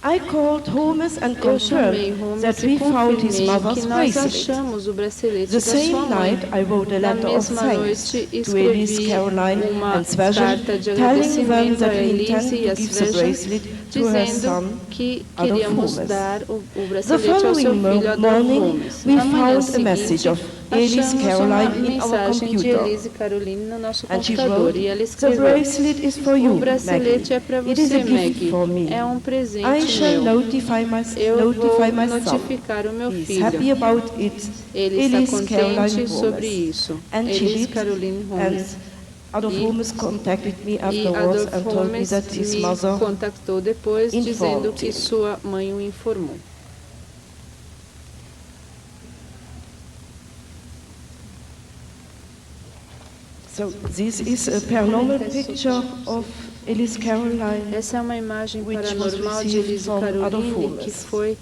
Speaker 1: I called Holmes and
Speaker 2: Eu chamei
Speaker 1: confirmed
Speaker 2: Holmes
Speaker 1: that
Speaker 2: e
Speaker 1: we found his
Speaker 2: confirmei
Speaker 1: mother's
Speaker 2: que nós
Speaker 1: bracelet.
Speaker 2: achamos o bracelete
Speaker 1: The
Speaker 2: da
Speaker 1: same
Speaker 2: sua mãe.
Speaker 1: night, I wrote a
Speaker 2: Na
Speaker 1: letter of
Speaker 2: mesma
Speaker 1: thanks
Speaker 2: noite,
Speaker 1: to Elise
Speaker 2: escrevi
Speaker 1: Caroline
Speaker 2: uma
Speaker 1: and Sveshen,
Speaker 2: carta de
Speaker 1: telling them
Speaker 2: agradecimento a
Speaker 1: that we intend
Speaker 2: Elise e
Speaker 1: to
Speaker 2: a
Speaker 1: give the
Speaker 2: Sveshen,
Speaker 1: bracelet
Speaker 2: dizendo que queríamos dar o
Speaker 1: The
Speaker 2: bracelete ao seu
Speaker 1: following
Speaker 2: filho Adolfo
Speaker 1: morning,
Speaker 2: Holmes.
Speaker 1: we
Speaker 2: Na manhã
Speaker 1: found a message
Speaker 2: seguinte,
Speaker 1: of Elise
Speaker 2: achamos uma
Speaker 1: Caroline in our
Speaker 2: mensagem de
Speaker 1: computer.
Speaker 2: Elise Caroline no nosso
Speaker 1: And she
Speaker 2: computador
Speaker 1: wrote,
Speaker 2: e ela
Speaker 1: "The
Speaker 2: escreveu:
Speaker 1: bracelet is for you,
Speaker 2: o bracelete é para
Speaker 1: Maggie. It is
Speaker 2: você,
Speaker 1: a gift
Speaker 2: Maggie.
Speaker 1: for me.
Speaker 2: É um
Speaker 1: I
Speaker 2: presente
Speaker 1: shall
Speaker 2: meu.
Speaker 1: notify
Speaker 2: Eu vou
Speaker 1: my son.
Speaker 2: notificar o meu
Speaker 1: He is happy
Speaker 2: filho.
Speaker 1: about it.
Speaker 2: Ele está
Speaker 1: Elise
Speaker 2: contente
Speaker 1: Caroline
Speaker 2: sobre
Speaker 1: Holmes."
Speaker 2: isso.
Speaker 1: And she
Speaker 2: Elise
Speaker 1: did,
Speaker 2: Caroline Holmes.
Speaker 1: and Adolf Holmes contacted me
Speaker 2: E
Speaker 1: afterwards
Speaker 2: Adolf
Speaker 1: and told me
Speaker 2: Holmes
Speaker 1: that his
Speaker 2: me
Speaker 1: mother
Speaker 2: contactou depois dizendo
Speaker 1: informed
Speaker 2: que
Speaker 1: him.
Speaker 2: sua mãe o informou.
Speaker 1: So this is a paranormal picture of Elise Caroline.
Speaker 2: Essa é uma imagem
Speaker 1: Which was
Speaker 2: paranormal de
Speaker 1: received
Speaker 2: Elise
Speaker 1: from Adolf
Speaker 2: Caroline
Speaker 1: Holmes.
Speaker 2: que foi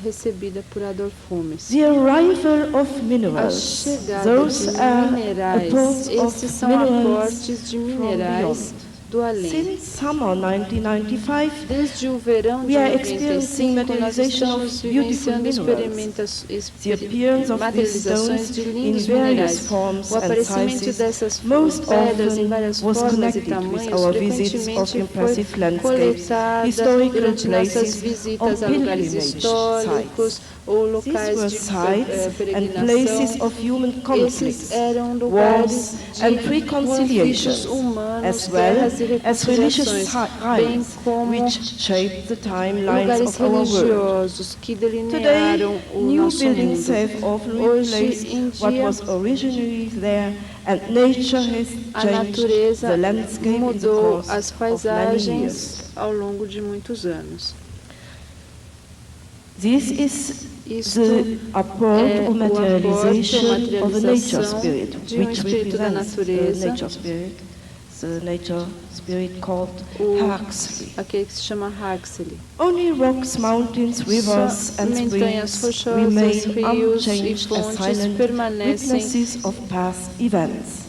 Speaker 2: recebida por Adolf Holmes.
Speaker 1: The arrival of
Speaker 2: A
Speaker 1: minerals.
Speaker 2: chegada
Speaker 1: Those
Speaker 2: de
Speaker 1: are
Speaker 2: minerais.
Speaker 1: apports of
Speaker 2: Esses são
Speaker 1: minerals
Speaker 2: aportes de
Speaker 1: from
Speaker 2: minerais
Speaker 1: beyond.
Speaker 2: do além.
Speaker 1: Since summer 1995,
Speaker 2: Desde o verão de
Speaker 1: we are experiencing
Speaker 2: 95, nós
Speaker 1: materialization
Speaker 2: estamos
Speaker 1: of beautiful
Speaker 2: vivenciando
Speaker 1: minerals. The appearance of these
Speaker 2: materializações
Speaker 1: stones
Speaker 2: de
Speaker 1: in
Speaker 2: lindos
Speaker 1: various
Speaker 2: minerais.
Speaker 1: forms
Speaker 2: O
Speaker 1: and
Speaker 2: aparecimento
Speaker 1: sizes
Speaker 2: dessas
Speaker 1: most
Speaker 2: pedras em
Speaker 1: often
Speaker 2: várias
Speaker 1: was
Speaker 2: formas e
Speaker 1: connected with
Speaker 2: tamanhos
Speaker 1: our visits of
Speaker 2: frequentemente
Speaker 1: impressive
Speaker 2: foi
Speaker 1: landscapes,
Speaker 2: coletada
Speaker 1: historical
Speaker 2: durante nossas
Speaker 1: places,
Speaker 2: visitas
Speaker 1: or
Speaker 2: a lugares
Speaker 1: pilgrimage
Speaker 2: históricos
Speaker 1: sites.
Speaker 2: ou
Speaker 1: These
Speaker 2: locais
Speaker 1: were
Speaker 2: de
Speaker 1: sites and
Speaker 2: peregrinação.
Speaker 1: places of human
Speaker 2: Esses
Speaker 1: conflicts,
Speaker 2: eram
Speaker 1: wars
Speaker 2: lugares
Speaker 1: and
Speaker 2: de conflitos
Speaker 1: reconciliations,
Speaker 2: humanos,
Speaker 1: as well
Speaker 2: guerras e
Speaker 1: as religious
Speaker 2: reconciliações, bem
Speaker 1: rites
Speaker 2: como
Speaker 1: which shaped the timelines
Speaker 2: lugares
Speaker 1: of our world.
Speaker 2: religiosos que
Speaker 1: Today,
Speaker 2: delinearam o
Speaker 1: new
Speaker 2: nosso
Speaker 1: buildings
Speaker 2: mundo.
Speaker 1: have often
Speaker 2: Hoje
Speaker 1: replaced
Speaker 2: em
Speaker 1: what
Speaker 2: dia,
Speaker 1: was originally there, and nature has
Speaker 2: a
Speaker 1: changed
Speaker 2: natureza
Speaker 1: the landscape in the
Speaker 2: mudou
Speaker 1: course
Speaker 2: as
Speaker 1: of many years.
Speaker 2: paisagens ao longo de muitos anos.
Speaker 1: This is
Speaker 2: Isto
Speaker 1: the apport
Speaker 2: é
Speaker 1: or
Speaker 2: o aporte ou
Speaker 1: materialization of the nature
Speaker 2: materialização
Speaker 1: spirit,
Speaker 2: de um
Speaker 1: which
Speaker 2: espírito da
Speaker 1: represents the
Speaker 2: natureza,
Speaker 1: nature spirit called
Speaker 2: o,
Speaker 1: Huxley.
Speaker 2: aquele que se chama Huxley.
Speaker 1: Only rocks, mountains, rivers
Speaker 2: Só
Speaker 1: and
Speaker 2: montanhas
Speaker 1: springs
Speaker 2: rochosas,
Speaker 1: remain
Speaker 2: rios e
Speaker 1: unchanged as
Speaker 2: fontes
Speaker 1: silent
Speaker 2: permanecem
Speaker 1: witnesses of past events.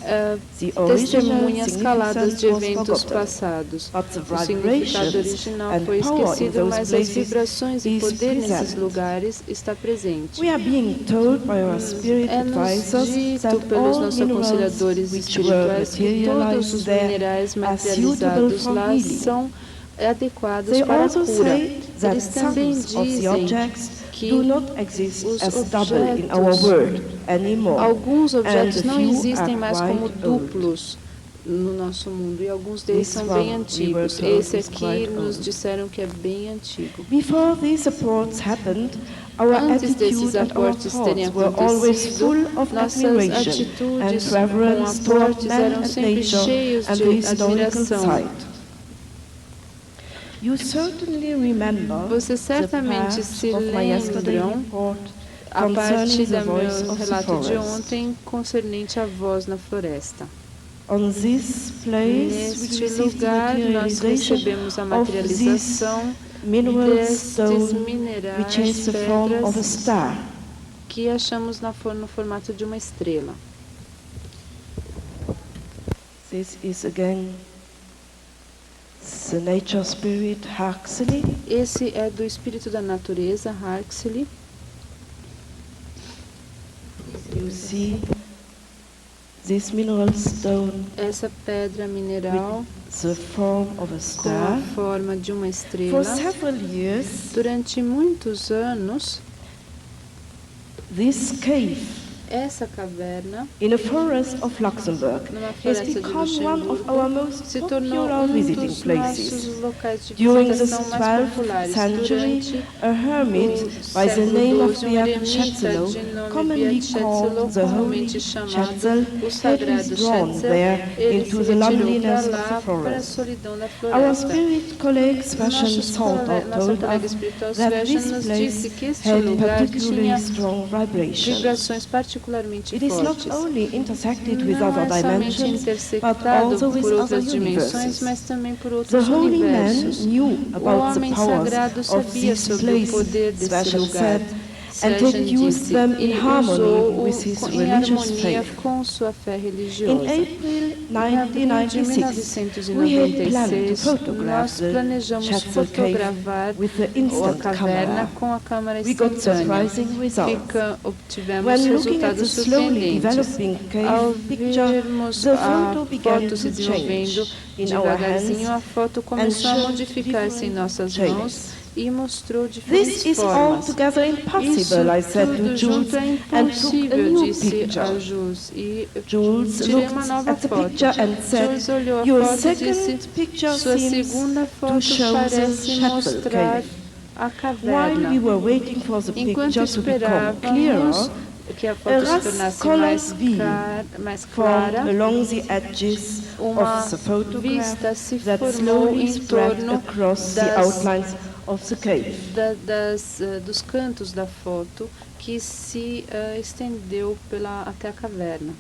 Speaker 1: The original
Speaker 2: testemunhas caladas de
Speaker 1: significance was
Speaker 2: eventos
Speaker 1: forgotten,
Speaker 2: passados.
Speaker 1: but the
Speaker 2: O significado
Speaker 1: vibrations
Speaker 2: original
Speaker 1: and
Speaker 2: foi
Speaker 1: power in
Speaker 2: esquecido,
Speaker 1: those
Speaker 2: mas as
Speaker 1: places
Speaker 2: vibrações e
Speaker 1: is
Speaker 2: poder nesses
Speaker 1: present.
Speaker 2: lugares está presente.
Speaker 1: We are being told by our spirit
Speaker 2: É-nos
Speaker 1: advisors
Speaker 2: dito
Speaker 1: that
Speaker 2: pelos
Speaker 1: all
Speaker 2: nossos
Speaker 1: minerals
Speaker 2: aconselhadores
Speaker 1: which were
Speaker 2: espirituais que todos os
Speaker 1: materialized there
Speaker 2: minerais
Speaker 1: are suitable
Speaker 2: materializados
Speaker 1: for
Speaker 2: lá
Speaker 1: healing.
Speaker 2: são adequados
Speaker 1: They
Speaker 2: para a
Speaker 1: also
Speaker 2: cura.
Speaker 1: say that
Speaker 2: Eles também
Speaker 1: some of the
Speaker 2: dizem
Speaker 1: objects
Speaker 2: que
Speaker 1: do not exist
Speaker 2: os
Speaker 1: as double in our
Speaker 2: objetos,
Speaker 1: world anymore.
Speaker 2: alguns objetos
Speaker 1: and a
Speaker 2: não
Speaker 1: few
Speaker 2: existem
Speaker 1: are
Speaker 2: mais como
Speaker 1: quite old.
Speaker 2: duplos no nosso mundo e alguns deles
Speaker 1: This
Speaker 2: são
Speaker 1: one
Speaker 2: bem
Speaker 1: we
Speaker 2: antigos.
Speaker 1: were told
Speaker 2: Esse
Speaker 1: is
Speaker 2: aqui
Speaker 1: quite
Speaker 2: nos
Speaker 1: old.
Speaker 2: disseram que é bem antigo.
Speaker 1: Before these apports happened, our
Speaker 2: Antes desses
Speaker 1: attitude and our
Speaker 2: aportes terem
Speaker 1: thoughts were always
Speaker 2: acontecido,
Speaker 1: full of
Speaker 2: nossas
Speaker 1: admiration
Speaker 2: atitudes
Speaker 1: and reverence
Speaker 2: com
Speaker 1: toward
Speaker 2: aportes
Speaker 1: man
Speaker 2: eram
Speaker 1: and
Speaker 2: sempre
Speaker 1: nature
Speaker 2: cheios
Speaker 1: and
Speaker 2: de
Speaker 1: the historical
Speaker 2: admiração.
Speaker 1: site. You certainly remember
Speaker 2: Vocês certamente
Speaker 1: the
Speaker 2: se
Speaker 1: part of my yesterday
Speaker 2: lembram
Speaker 1: report
Speaker 2: a parte
Speaker 1: concerning the
Speaker 2: do
Speaker 1: voice
Speaker 2: meu
Speaker 1: of the
Speaker 2: relato de
Speaker 1: forest.
Speaker 2: ontem concernente à voz na floresta.
Speaker 1: On this place, we
Speaker 2: Neste
Speaker 1: received the
Speaker 2: lugar, nós
Speaker 1: materialization
Speaker 2: recebemos a
Speaker 1: of this
Speaker 2: materialização
Speaker 1: mineral
Speaker 2: destes
Speaker 1: stone, which
Speaker 2: minerais,
Speaker 1: has the form of a
Speaker 2: pedras,
Speaker 1: star.
Speaker 2: que achamos no formato de uma estrela.
Speaker 1: This is again the nature spirit Huxley.
Speaker 2: Esse é do espírito da natureza, Huxley.
Speaker 1: You see this mineral stone,
Speaker 2: Essa pedra mineral
Speaker 1: the form of a
Speaker 2: com a
Speaker 1: star.
Speaker 2: forma de uma
Speaker 1: For
Speaker 2: estrela.
Speaker 1: several years,
Speaker 2: Durante muitos anos,
Speaker 1: this cave
Speaker 2: essa caverna,
Speaker 1: in a forest of Luxembourg
Speaker 2: numa
Speaker 1: has
Speaker 2: floresta de
Speaker 1: become one of
Speaker 2: Luxemburgo,
Speaker 1: our most
Speaker 2: se tornou
Speaker 1: popular visiting
Speaker 2: dos
Speaker 1: places.
Speaker 2: nossos locais de
Speaker 1: During the
Speaker 2: visitação mais
Speaker 1: 12th
Speaker 2: populares.
Speaker 1: century,
Speaker 2: Durante
Speaker 1: a hermit
Speaker 2: o
Speaker 1: by the
Speaker 2: século
Speaker 1: name of
Speaker 2: XII,
Speaker 1: Beat
Speaker 2: eremita
Speaker 1: Schätzelo,
Speaker 2: de nome
Speaker 1: commonly
Speaker 2: Beat
Speaker 1: called
Speaker 2: Schätzelo,
Speaker 1: the Holy
Speaker 2: comumente chamado
Speaker 1: Schätzel,
Speaker 2: o
Speaker 1: had
Speaker 2: Sagrado
Speaker 1: withdrawn
Speaker 2: Schätzel,
Speaker 1: there
Speaker 2: ele
Speaker 1: into
Speaker 2: se
Speaker 1: the
Speaker 2: retirou
Speaker 1: loneliness
Speaker 2: para
Speaker 1: of
Speaker 2: lá,
Speaker 1: the
Speaker 2: para a
Speaker 1: forest.
Speaker 2: solidão da
Speaker 1: Our
Speaker 2: floresta.
Speaker 1: spirit colleague Sveshen Saltov
Speaker 2: Nossa
Speaker 1: told
Speaker 2: colega
Speaker 1: us
Speaker 2: espiritual
Speaker 1: that
Speaker 2: Sveshen
Speaker 1: this
Speaker 2: nos
Speaker 1: place
Speaker 2: disse que este
Speaker 1: had
Speaker 2: lugar
Speaker 1: particularly
Speaker 2: tinha
Speaker 1: strong vibrations.
Speaker 2: vibrações particularmente
Speaker 1: It is not
Speaker 2: fortes.
Speaker 1: only intersected with
Speaker 2: Não
Speaker 1: other
Speaker 2: é somente
Speaker 1: dimensions, but
Speaker 2: intersectado
Speaker 1: also with
Speaker 2: por
Speaker 1: other
Speaker 2: outras dimensões,
Speaker 1: universes.
Speaker 2: mas também por
Speaker 1: The
Speaker 2: outros
Speaker 1: holy man
Speaker 2: universos.
Speaker 1: knew
Speaker 2: O
Speaker 1: about the
Speaker 2: homem
Speaker 1: powers
Speaker 2: sagrado
Speaker 1: of
Speaker 2: sabia
Speaker 1: this
Speaker 2: sobre o
Speaker 1: place.
Speaker 2: poder desse
Speaker 1: Sveshen
Speaker 2: lugar.
Speaker 1: said, and did use them in harmony with his
Speaker 2: em
Speaker 1: religious
Speaker 2: harmonia
Speaker 1: faith.
Speaker 2: com sua fé
Speaker 1: In
Speaker 2: religiosa.
Speaker 1: April
Speaker 2: Em abril de
Speaker 1: 1996, we had planned to
Speaker 2: 1996,
Speaker 1: photograph
Speaker 2: nós
Speaker 1: the
Speaker 2: planejamos
Speaker 1: Chatsel
Speaker 2: fotografar
Speaker 1: Cave with the
Speaker 2: a
Speaker 1: instant
Speaker 2: caverna
Speaker 1: camera.
Speaker 2: com a câmera
Speaker 1: We got
Speaker 2: instantânea.
Speaker 1: surprising results.
Speaker 2: Obtivemos
Speaker 1: When looking at
Speaker 2: resultados
Speaker 1: the slowly
Speaker 2: surpreendentes.
Speaker 1: developing
Speaker 2: Ao
Speaker 1: cave picture,
Speaker 2: vermos
Speaker 1: the
Speaker 2: a
Speaker 1: photo began
Speaker 2: foto
Speaker 1: to
Speaker 2: se desenvolvendo
Speaker 1: change in our
Speaker 2: devagarzinho, a
Speaker 1: hands
Speaker 2: foto
Speaker 1: and
Speaker 2: começou a
Speaker 1: showed
Speaker 2: modificar-se em
Speaker 1: different
Speaker 2: nossas
Speaker 1: shapes.
Speaker 2: mãos e mostrou
Speaker 1: This
Speaker 2: diferentes
Speaker 1: is
Speaker 2: formas.
Speaker 1: altogether
Speaker 2: Isso
Speaker 1: impossible, I said to
Speaker 2: tudo
Speaker 1: Jules,
Speaker 2: junto é
Speaker 1: and took a
Speaker 2: impossível,
Speaker 1: new
Speaker 2: disse a
Speaker 1: picture.
Speaker 2: Jules. E
Speaker 1: Jules
Speaker 2: tirei
Speaker 1: looked
Speaker 2: uma nova
Speaker 1: at the
Speaker 2: foto.
Speaker 1: picture and said,
Speaker 2: Jules olhou a
Speaker 1: "Your
Speaker 2: foto e disse,
Speaker 1: second picture
Speaker 2: sua
Speaker 1: seems
Speaker 2: segunda
Speaker 1: to
Speaker 2: foto
Speaker 1: show the
Speaker 2: parece
Speaker 1: Chatsel
Speaker 2: mostrar
Speaker 1: Cave."
Speaker 2: a
Speaker 1: While
Speaker 2: caverna.
Speaker 1: we were waiting for the
Speaker 2: Enquanto
Speaker 1: picture to become
Speaker 2: esperávamos
Speaker 1: clearer,
Speaker 2: que a
Speaker 1: a
Speaker 2: foto se tornasse
Speaker 1: rust-colored V
Speaker 2: mais
Speaker 1: formed
Speaker 2: clara,
Speaker 1: along the edges
Speaker 2: uma
Speaker 1: of the photograph
Speaker 2: vista se
Speaker 1: that
Speaker 2: formou
Speaker 1: slowly
Speaker 2: em
Speaker 1: spread
Speaker 2: torno
Speaker 1: across the
Speaker 2: das
Speaker 1: outlines of the cave.
Speaker 2: dos cantos da foto que se estendeu até a caverna.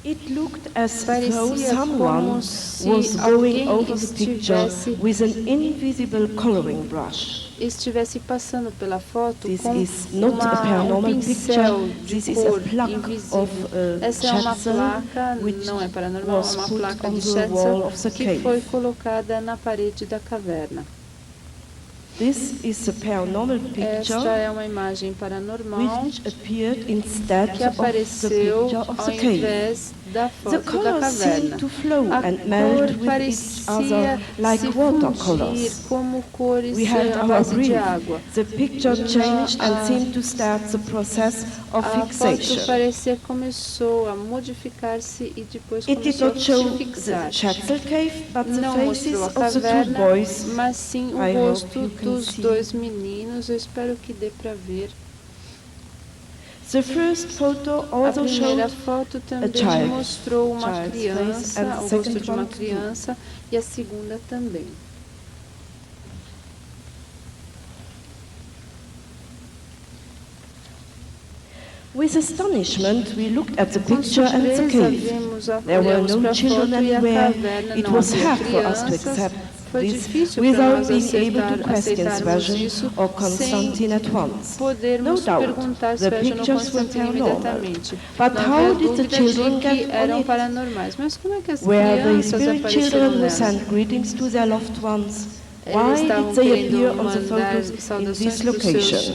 Speaker 1: It looked as though
Speaker 2: Parecia
Speaker 1: someone
Speaker 2: como se
Speaker 1: was
Speaker 2: alguém
Speaker 1: going over the picture
Speaker 2: estivesse
Speaker 1: with an invisible coloring brush.
Speaker 2: Passando pela foto
Speaker 1: This
Speaker 2: com
Speaker 1: is not a
Speaker 2: um
Speaker 1: paranormal
Speaker 2: pincel
Speaker 1: picture.
Speaker 2: de
Speaker 1: This is a
Speaker 2: cor
Speaker 1: plaque
Speaker 2: invisível.
Speaker 1: of
Speaker 2: Essa é uma
Speaker 1: Chatsel,
Speaker 2: placa,
Speaker 1: which
Speaker 2: não é paranormal, é
Speaker 1: was
Speaker 2: uma
Speaker 1: put
Speaker 2: placa
Speaker 1: on
Speaker 2: de
Speaker 1: the wall of
Speaker 2: Chatsel
Speaker 1: the
Speaker 2: que
Speaker 1: cave.
Speaker 2: foi colocada na parede da caverna.
Speaker 1: This is a paranormal
Speaker 2: Esta
Speaker 1: picture
Speaker 2: é uma imagem paranormal
Speaker 1: which appeared instead
Speaker 2: que
Speaker 1: of the
Speaker 2: apareceu
Speaker 1: picture of
Speaker 2: ao
Speaker 1: the cave.
Speaker 2: invés da
Speaker 1: The
Speaker 2: foto da
Speaker 1: colors
Speaker 2: caverna.
Speaker 1: seemed to flow
Speaker 2: A
Speaker 1: and
Speaker 2: cor
Speaker 1: melt with each
Speaker 2: parecia
Speaker 1: other like
Speaker 2: se
Speaker 1: watercolors.
Speaker 2: fundir como cores
Speaker 1: We had
Speaker 2: à
Speaker 1: our
Speaker 2: base de
Speaker 1: brief.
Speaker 2: água.
Speaker 1: The picture changed and seemed to start the process of
Speaker 2: A foto
Speaker 1: fixation.
Speaker 2: parecia começou a modificar-se e depois
Speaker 1: It did
Speaker 2: começou a
Speaker 1: not show
Speaker 2: se
Speaker 1: the
Speaker 2: fixar.
Speaker 1: Chatsel Cave, but the
Speaker 2: Não
Speaker 1: faces
Speaker 2: mostrou a
Speaker 1: of the two
Speaker 2: caverna,
Speaker 1: boys.
Speaker 2: mas sim o
Speaker 1: I hope
Speaker 2: rosto
Speaker 1: you can
Speaker 2: dos
Speaker 1: see.
Speaker 2: dois meninos. Eu espero que dê para ver.
Speaker 1: The first photo
Speaker 2: A
Speaker 1: also
Speaker 2: primeira
Speaker 1: showed
Speaker 2: foto também
Speaker 1: child.
Speaker 2: mostrou uma
Speaker 1: Child's face,
Speaker 2: criança,
Speaker 1: and
Speaker 2: o
Speaker 1: the
Speaker 2: rosto
Speaker 1: second
Speaker 2: de uma
Speaker 1: one too.
Speaker 2: criança, e a segunda também.
Speaker 1: With astonishment, we looked at the
Speaker 2: Com
Speaker 1: picture and the
Speaker 2: surpresa,
Speaker 1: cave.
Speaker 2: vimos
Speaker 1: There were
Speaker 2: olhamos para
Speaker 1: no
Speaker 2: a
Speaker 1: children
Speaker 2: foto e a
Speaker 1: anywhere.
Speaker 2: caverna
Speaker 1: It
Speaker 2: não
Speaker 1: was
Speaker 2: havia
Speaker 1: hard for us to
Speaker 2: crianças.
Speaker 1: accept
Speaker 2: Foi
Speaker 1: this
Speaker 2: difícil para
Speaker 1: without
Speaker 2: nós
Speaker 1: being able to question
Speaker 2: aceitarmos
Speaker 1: Svajan
Speaker 2: isso
Speaker 1: or
Speaker 2: sem
Speaker 1: Constantine at once.
Speaker 2: podermos
Speaker 1: No doubt,
Speaker 2: perguntar
Speaker 1: the
Speaker 2: Svajan ou
Speaker 1: pictures were
Speaker 2: Constantino
Speaker 1: paranormal.
Speaker 2: imediatamente.
Speaker 1: But
Speaker 2: Não
Speaker 1: how
Speaker 2: havia
Speaker 1: did the
Speaker 2: dúvida
Speaker 1: children
Speaker 2: de que
Speaker 1: get on
Speaker 2: eram
Speaker 1: it?
Speaker 2: paranormais. Mas como é que as
Speaker 1: Were they
Speaker 2: crianças
Speaker 1: spirit
Speaker 2: apareceram
Speaker 1: children who
Speaker 2: nelas?
Speaker 1: sent greetings to their loved ones?
Speaker 2: Eles
Speaker 1: Why
Speaker 2: estavam
Speaker 1: did they
Speaker 2: querendo
Speaker 1: appear on the
Speaker 2: mandar
Speaker 1: photos in
Speaker 2: saudações
Speaker 1: this
Speaker 2: para
Speaker 1: location?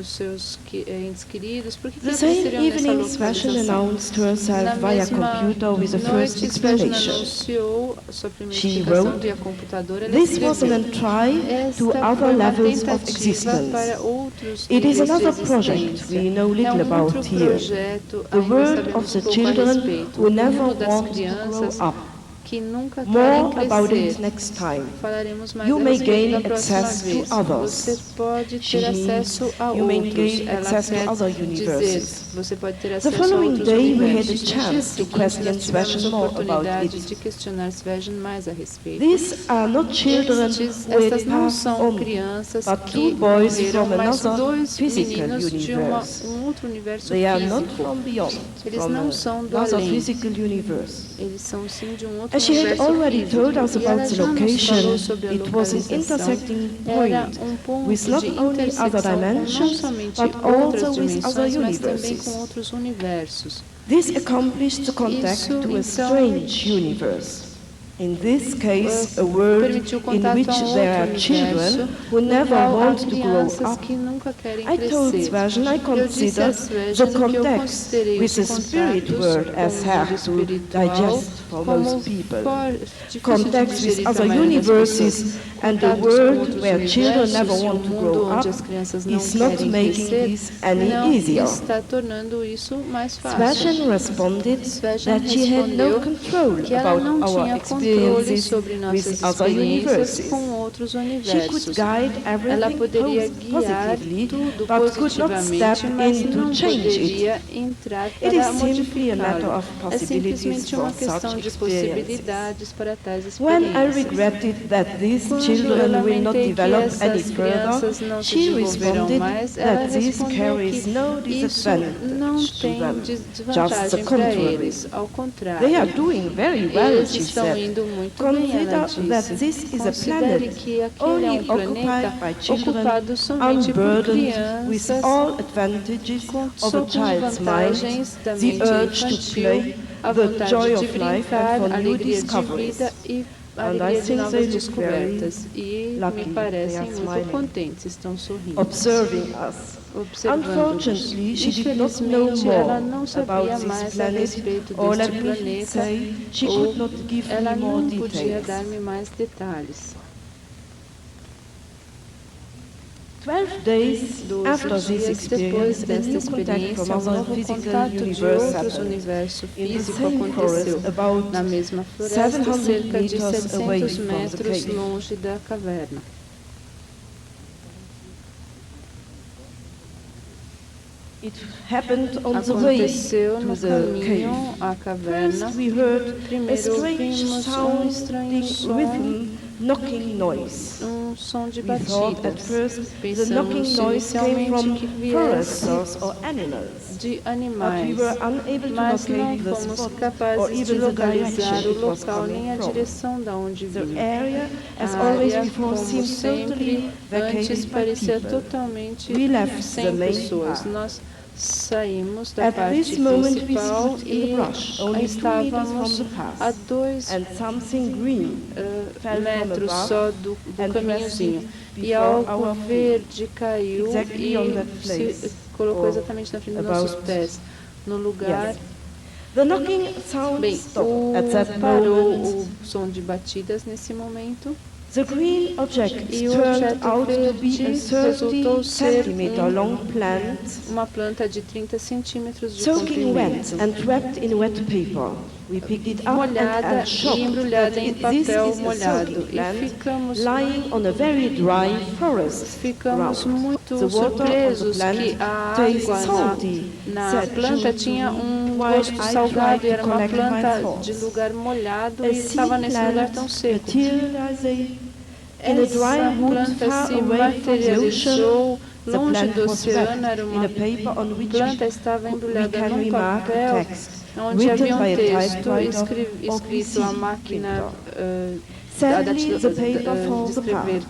Speaker 2: os seus entes queridos. Por que
Speaker 1: The
Speaker 2: eles
Speaker 1: same
Speaker 2: estariam nessa
Speaker 1: evening, Svajan
Speaker 2: localização?
Speaker 1: announced
Speaker 2: Na
Speaker 1: herself via
Speaker 2: mesma
Speaker 1: computer with the first
Speaker 2: noite, Svajan
Speaker 1: explanation.
Speaker 2: anunciou a sua primeira
Speaker 1: She
Speaker 2: explicação
Speaker 1: wrote,
Speaker 2: via computador. Ela
Speaker 1: "This was an
Speaker 2: escreveu,
Speaker 1: entry to
Speaker 2: esta
Speaker 1: other
Speaker 2: foi uma
Speaker 1: levels of
Speaker 2: tentativa
Speaker 1: existence.
Speaker 2: para outros
Speaker 1: It is
Speaker 2: níveis de
Speaker 1: another project
Speaker 2: existência.
Speaker 1: we know little
Speaker 2: É um
Speaker 1: about
Speaker 2: outro
Speaker 1: here.
Speaker 2: projeto,
Speaker 1: The
Speaker 2: ainda
Speaker 1: world
Speaker 2: sabemos
Speaker 1: of the
Speaker 2: pouco a
Speaker 1: children
Speaker 2: respeito.
Speaker 1: who
Speaker 2: O
Speaker 1: never
Speaker 2: mundo das
Speaker 1: want to
Speaker 2: crianças
Speaker 1: grow up.
Speaker 2: que nunca
Speaker 1: More
Speaker 2: querem
Speaker 1: about it
Speaker 2: crescer.
Speaker 1: next time.
Speaker 2: Falaremos mais
Speaker 1: You
Speaker 2: a
Speaker 1: may
Speaker 2: respeito
Speaker 1: gain
Speaker 2: da próxima
Speaker 1: access to
Speaker 2: vez.
Speaker 1: others.
Speaker 2: Você pode
Speaker 1: She
Speaker 2: ter
Speaker 1: means
Speaker 2: acesso a
Speaker 1: you may
Speaker 2: outros.
Speaker 1: gain
Speaker 2: Ela
Speaker 1: access to
Speaker 2: quer
Speaker 1: other
Speaker 2: dizer,
Speaker 1: universes.
Speaker 2: você pode ter
Speaker 1: The
Speaker 2: acesso a
Speaker 1: following
Speaker 2: outros
Speaker 1: day, we had a
Speaker 2: universos. No dia
Speaker 1: chance to
Speaker 2: seguinte,
Speaker 1: question
Speaker 2: nós tivemos
Speaker 1: Svajan
Speaker 2: a
Speaker 1: more about
Speaker 2: oportunidade
Speaker 1: it.
Speaker 2: de questionar Svajan mais a respeito.
Speaker 1: These are not children who had
Speaker 2: Estas não
Speaker 1: passed
Speaker 2: são
Speaker 1: on,
Speaker 2: crianças
Speaker 1: but
Speaker 2: que
Speaker 1: two boys
Speaker 2: morreram,
Speaker 1: from
Speaker 2: mas
Speaker 1: another
Speaker 2: dois
Speaker 1: physical
Speaker 2: meninos de
Speaker 1: universe.
Speaker 2: outro universo
Speaker 1: They are not
Speaker 2: físico.
Speaker 1: from beyond,
Speaker 2: Eles
Speaker 1: from
Speaker 2: não são do
Speaker 1: another
Speaker 2: além.
Speaker 1: physical universe.
Speaker 2: Eles são sim de um outro
Speaker 1: As she had
Speaker 2: universo
Speaker 1: already
Speaker 2: físico.
Speaker 1: told us
Speaker 2: E ela
Speaker 1: about the
Speaker 2: já nos
Speaker 1: location,
Speaker 2: falou sobre a
Speaker 1: it was an
Speaker 2: localização.
Speaker 1: intersecting
Speaker 2: Era
Speaker 1: point
Speaker 2: ponto
Speaker 1: with not
Speaker 2: de
Speaker 1: only
Speaker 2: intersecção
Speaker 1: other
Speaker 2: com não
Speaker 1: dimensions,
Speaker 2: somente
Speaker 1: but
Speaker 2: outras
Speaker 1: also with other
Speaker 2: dimensões, mas também
Speaker 1: universes.
Speaker 2: com outros universos.
Speaker 1: This accomplished the contact
Speaker 2: Isso,
Speaker 1: to a
Speaker 2: então,
Speaker 1: strange universe. In this case, a world
Speaker 2: permitiu
Speaker 1: in
Speaker 2: contato
Speaker 1: which
Speaker 2: a um
Speaker 1: there
Speaker 2: outro
Speaker 1: are children
Speaker 2: universo,
Speaker 1: who
Speaker 2: no
Speaker 1: never
Speaker 2: qual há
Speaker 1: want to grow
Speaker 2: crianças
Speaker 1: up.
Speaker 2: que nunca querem
Speaker 1: I told
Speaker 2: crescer.
Speaker 1: Svajan I
Speaker 2: Eu disse a
Speaker 1: considered
Speaker 2: Svajan
Speaker 1: the
Speaker 2: que eu
Speaker 1: contact
Speaker 2: considerei
Speaker 1: with
Speaker 2: os
Speaker 1: the spirit
Speaker 2: contatos
Speaker 1: world
Speaker 2: com
Speaker 1: as
Speaker 2: o mundo
Speaker 1: hard to
Speaker 2: espiritual
Speaker 1: digest for
Speaker 2: como
Speaker 1: most people.
Speaker 2: difícil de
Speaker 1: Contacts with
Speaker 2: digerir para a
Speaker 1: other
Speaker 2: maioria das pessoas.
Speaker 1: universes and the
Speaker 2: Contatos com
Speaker 1: world
Speaker 2: outros
Speaker 1: where children never
Speaker 2: universos e
Speaker 1: want
Speaker 2: um
Speaker 1: to
Speaker 2: mundo
Speaker 1: grow
Speaker 2: onde
Speaker 1: up
Speaker 2: as crianças não
Speaker 1: is not
Speaker 2: querem
Speaker 1: making
Speaker 2: crescer
Speaker 1: this any
Speaker 2: não
Speaker 1: easier.
Speaker 2: está tornando isso mais fácil.
Speaker 1: Svajan responded
Speaker 2: Svajan
Speaker 1: that she had no
Speaker 2: respondeu
Speaker 1: control
Speaker 2: que ela
Speaker 1: about
Speaker 2: não
Speaker 1: our
Speaker 2: tinha controle
Speaker 1: experiences
Speaker 2: sobre nossas
Speaker 1: with other
Speaker 2: experiências
Speaker 1: universes.
Speaker 2: com outros
Speaker 1: She could
Speaker 2: universos.
Speaker 1: guide
Speaker 2: Ela
Speaker 1: everything
Speaker 2: poderia guiar
Speaker 1: positively,
Speaker 2: tudo
Speaker 1: but could not
Speaker 2: positivamente,
Speaker 1: step
Speaker 2: mas
Speaker 1: in to
Speaker 2: não
Speaker 1: change it.
Speaker 2: poderia entrar
Speaker 1: It is
Speaker 2: para
Speaker 1: simply a matter
Speaker 2: modificá-lo.
Speaker 1: of
Speaker 2: É
Speaker 1: possibilities
Speaker 2: simplesmente
Speaker 1: for
Speaker 2: uma questão
Speaker 1: such
Speaker 2: de
Speaker 1: experiences.
Speaker 2: possibilidades para tais
Speaker 1: When I
Speaker 2: experiências.
Speaker 1: regretted that these
Speaker 2: Quando eu
Speaker 1: children will not
Speaker 2: lamentei que
Speaker 1: develop any
Speaker 2: essas crianças
Speaker 1: further,
Speaker 2: não se
Speaker 1: she
Speaker 2: desenvolverão
Speaker 1: responded
Speaker 2: mais, ela
Speaker 1: that this
Speaker 2: respondeu
Speaker 1: carries
Speaker 2: que
Speaker 1: no
Speaker 2: isso não
Speaker 1: disadvantage to
Speaker 2: tem
Speaker 1: them, just the
Speaker 2: desvantagem para
Speaker 1: contrary.
Speaker 2: eles. Ao
Speaker 1: They are
Speaker 2: contrário,
Speaker 1: doing very well,
Speaker 2: eles
Speaker 1: she
Speaker 2: estão
Speaker 1: said.
Speaker 2: indo indo muito bem, ela
Speaker 1: Consider that
Speaker 2: disse.
Speaker 1: this is a
Speaker 2: Considere
Speaker 1: planet
Speaker 2: que aquele é
Speaker 1: only
Speaker 2: um planeta
Speaker 1: occupied by children,
Speaker 2: ocupado somente por
Speaker 1: unburdened with
Speaker 2: crianças,
Speaker 1: all advantages
Speaker 2: só
Speaker 1: of a
Speaker 2: com
Speaker 1: child's
Speaker 2: vantagens
Speaker 1: mind,
Speaker 2: da
Speaker 1: the
Speaker 2: mente
Speaker 1: urge to
Speaker 2: infantil,
Speaker 1: play,
Speaker 2: a
Speaker 1: the
Speaker 2: vontade
Speaker 1: joy
Speaker 2: de
Speaker 1: of life,
Speaker 2: brincar,
Speaker 1: and
Speaker 2: a
Speaker 1: for new
Speaker 2: alegria de
Speaker 1: discoveries.
Speaker 2: vida e a
Speaker 1: And I
Speaker 2: alegria de
Speaker 1: think
Speaker 2: novas
Speaker 1: they look
Speaker 2: descobertas. E
Speaker 1: lucky.
Speaker 2: me
Speaker 1: They
Speaker 2: parecem
Speaker 1: are
Speaker 2: muito
Speaker 1: smiling,
Speaker 2: contentes, estão sorrindo,
Speaker 1: observing us.
Speaker 2: observando-nos.
Speaker 1: Unfortunately, she did not know
Speaker 2: Infelizmente, ela
Speaker 1: more
Speaker 2: não sabia
Speaker 1: about
Speaker 2: mais
Speaker 1: this
Speaker 2: a
Speaker 1: planet,
Speaker 2: respeito
Speaker 1: or
Speaker 2: deste
Speaker 1: let me
Speaker 2: planeta,
Speaker 1: say, she
Speaker 2: ou
Speaker 1: could not give
Speaker 2: ela
Speaker 1: me more
Speaker 2: não podia
Speaker 1: details.
Speaker 2: dar-me mais detalhes.
Speaker 1: 12 days
Speaker 2: 12
Speaker 1: after this
Speaker 2: dias depois
Speaker 1: experience, a
Speaker 2: desta
Speaker 1: new contact
Speaker 2: experiência,
Speaker 1: from
Speaker 2: um
Speaker 1: other
Speaker 2: novo
Speaker 1: physical
Speaker 2: contato de
Speaker 1: universe
Speaker 2: outros
Speaker 1: happened.
Speaker 2: universo
Speaker 1: In the
Speaker 2: físico
Speaker 1: same
Speaker 2: aconteceu
Speaker 1: forest, about
Speaker 2: na mesma floresta,
Speaker 1: 700
Speaker 2: cerca de
Speaker 1: meters away
Speaker 2: 700
Speaker 1: from the
Speaker 2: metros
Speaker 1: cave.
Speaker 2: longe da caverna.
Speaker 1: It happened on the way
Speaker 2: Aconteceu
Speaker 1: to
Speaker 2: no
Speaker 1: the
Speaker 2: caminho
Speaker 1: cave.
Speaker 2: à caverna.
Speaker 1: First we heard a
Speaker 2: Primeiro
Speaker 1: strange
Speaker 2: ouvimos estranho
Speaker 1: sounding
Speaker 2: som,
Speaker 1: rhythm, knocking noise.
Speaker 2: som de
Speaker 1: We thought at
Speaker 2: batidas.
Speaker 1: first the knocking
Speaker 2: Pensamos
Speaker 1: noise came
Speaker 2: inicialmente que
Speaker 1: from
Speaker 2: viesse
Speaker 1: foresters or animals.
Speaker 2: de
Speaker 1: But we
Speaker 2: animais,
Speaker 1: were unable to
Speaker 2: mas não
Speaker 1: locate the
Speaker 2: fomos
Speaker 1: spot or
Speaker 2: capazes de
Speaker 1: even the
Speaker 2: localizar
Speaker 1: direction
Speaker 2: o
Speaker 1: it was
Speaker 2: local nem
Speaker 1: coming
Speaker 2: a
Speaker 1: from.
Speaker 2: direção da onde
Speaker 1: The
Speaker 2: vinha.
Speaker 1: area, as
Speaker 2: A
Speaker 1: always
Speaker 2: área,
Speaker 1: before,
Speaker 2: como
Speaker 1: seemed totally
Speaker 2: sempre, antes
Speaker 1: vacated by
Speaker 2: parecia
Speaker 1: people.
Speaker 2: totalmente
Speaker 1: We left
Speaker 2: sem
Speaker 1: the main
Speaker 2: pessoas.
Speaker 1: path.
Speaker 2: Nós saímos da
Speaker 1: At
Speaker 2: parte
Speaker 1: this moment we
Speaker 2: principal
Speaker 1: stood in the
Speaker 2: e
Speaker 1: brush, only 2 meters from
Speaker 2: estávamos
Speaker 1: the
Speaker 2: a
Speaker 1: path,
Speaker 2: 2
Speaker 1: and something green fell from
Speaker 2: metros
Speaker 1: above
Speaker 2: só do
Speaker 1: and
Speaker 2: caminhozinho.
Speaker 1: rested
Speaker 2: E
Speaker 1: before
Speaker 2: algo
Speaker 1: our feet,
Speaker 2: verde caiu
Speaker 1: exactly on that
Speaker 2: e
Speaker 1: place,
Speaker 2: se colocou
Speaker 1: or
Speaker 2: exatamente na frente dos nossos
Speaker 1: about-
Speaker 2: pés, no lugar.
Speaker 1: Yes. The knocking sound
Speaker 2: Bem,
Speaker 1: stopped at that
Speaker 2: parou
Speaker 1: moment.
Speaker 2: o som de batidas nesse momento.
Speaker 1: The green object
Speaker 2: E o
Speaker 1: turned
Speaker 2: objeto
Speaker 1: out to be a
Speaker 2: verde
Speaker 1: 30
Speaker 2: resultou ser
Speaker 1: centimeter long plant,
Speaker 2: uma planta de 30 centímetros de
Speaker 1: soaking wet
Speaker 2: comprimento,
Speaker 1: and wrapped in wet paper. We picked it up
Speaker 2: molhada
Speaker 1: and
Speaker 2: e
Speaker 1: shocked
Speaker 2: embrulhada
Speaker 1: that
Speaker 2: em
Speaker 1: this
Speaker 2: papel
Speaker 1: is a
Speaker 2: molhado.
Speaker 1: soaking
Speaker 2: E
Speaker 1: plant
Speaker 2: ficamos
Speaker 1: lying on a very dry forest
Speaker 2: Ficamos
Speaker 1: ground.
Speaker 2: muito
Speaker 1: The water on the
Speaker 2: surpresos
Speaker 1: plant
Speaker 2: que a
Speaker 1: tastes
Speaker 2: água
Speaker 1: salty,
Speaker 2: na
Speaker 1: said
Speaker 2: planta
Speaker 1: June
Speaker 2: tinha
Speaker 1: to me,
Speaker 2: um gosto
Speaker 1: while I
Speaker 2: salgado
Speaker 1: tried
Speaker 2: e era
Speaker 1: to
Speaker 2: uma
Speaker 1: collect my
Speaker 2: planta
Speaker 1: thoughts.
Speaker 2: de lugar molhado
Speaker 1: A
Speaker 2: e estava
Speaker 1: sea
Speaker 2: nesse lugar
Speaker 1: plant
Speaker 2: tão seco.
Speaker 1: materialized in a
Speaker 2: Essa
Speaker 1: dry wood
Speaker 2: planta
Speaker 1: far
Speaker 2: se
Speaker 1: away from the
Speaker 2: materializou
Speaker 1: ocean. The
Speaker 2: longe
Speaker 1: plant
Speaker 2: do
Speaker 1: was
Speaker 2: oceano,
Speaker 1: wrapped
Speaker 2: era
Speaker 1: in
Speaker 2: uma
Speaker 1: a paper on which
Speaker 2: planta estava
Speaker 1: we
Speaker 2: embrulhada
Speaker 1: can
Speaker 2: num
Speaker 1: remark a
Speaker 2: papel
Speaker 1: text
Speaker 2: onde
Speaker 1: written
Speaker 2: havia
Speaker 1: by
Speaker 2: um
Speaker 1: a
Speaker 2: texto
Speaker 1: typewriter or
Speaker 2: escrito à
Speaker 1: PC
Speaker 2: máquina
Speaker 1: printer. Sadly, the paper
Speaker 2: de
Speaker 1: falls
Speaker 2: escrever
Speaker 1: apart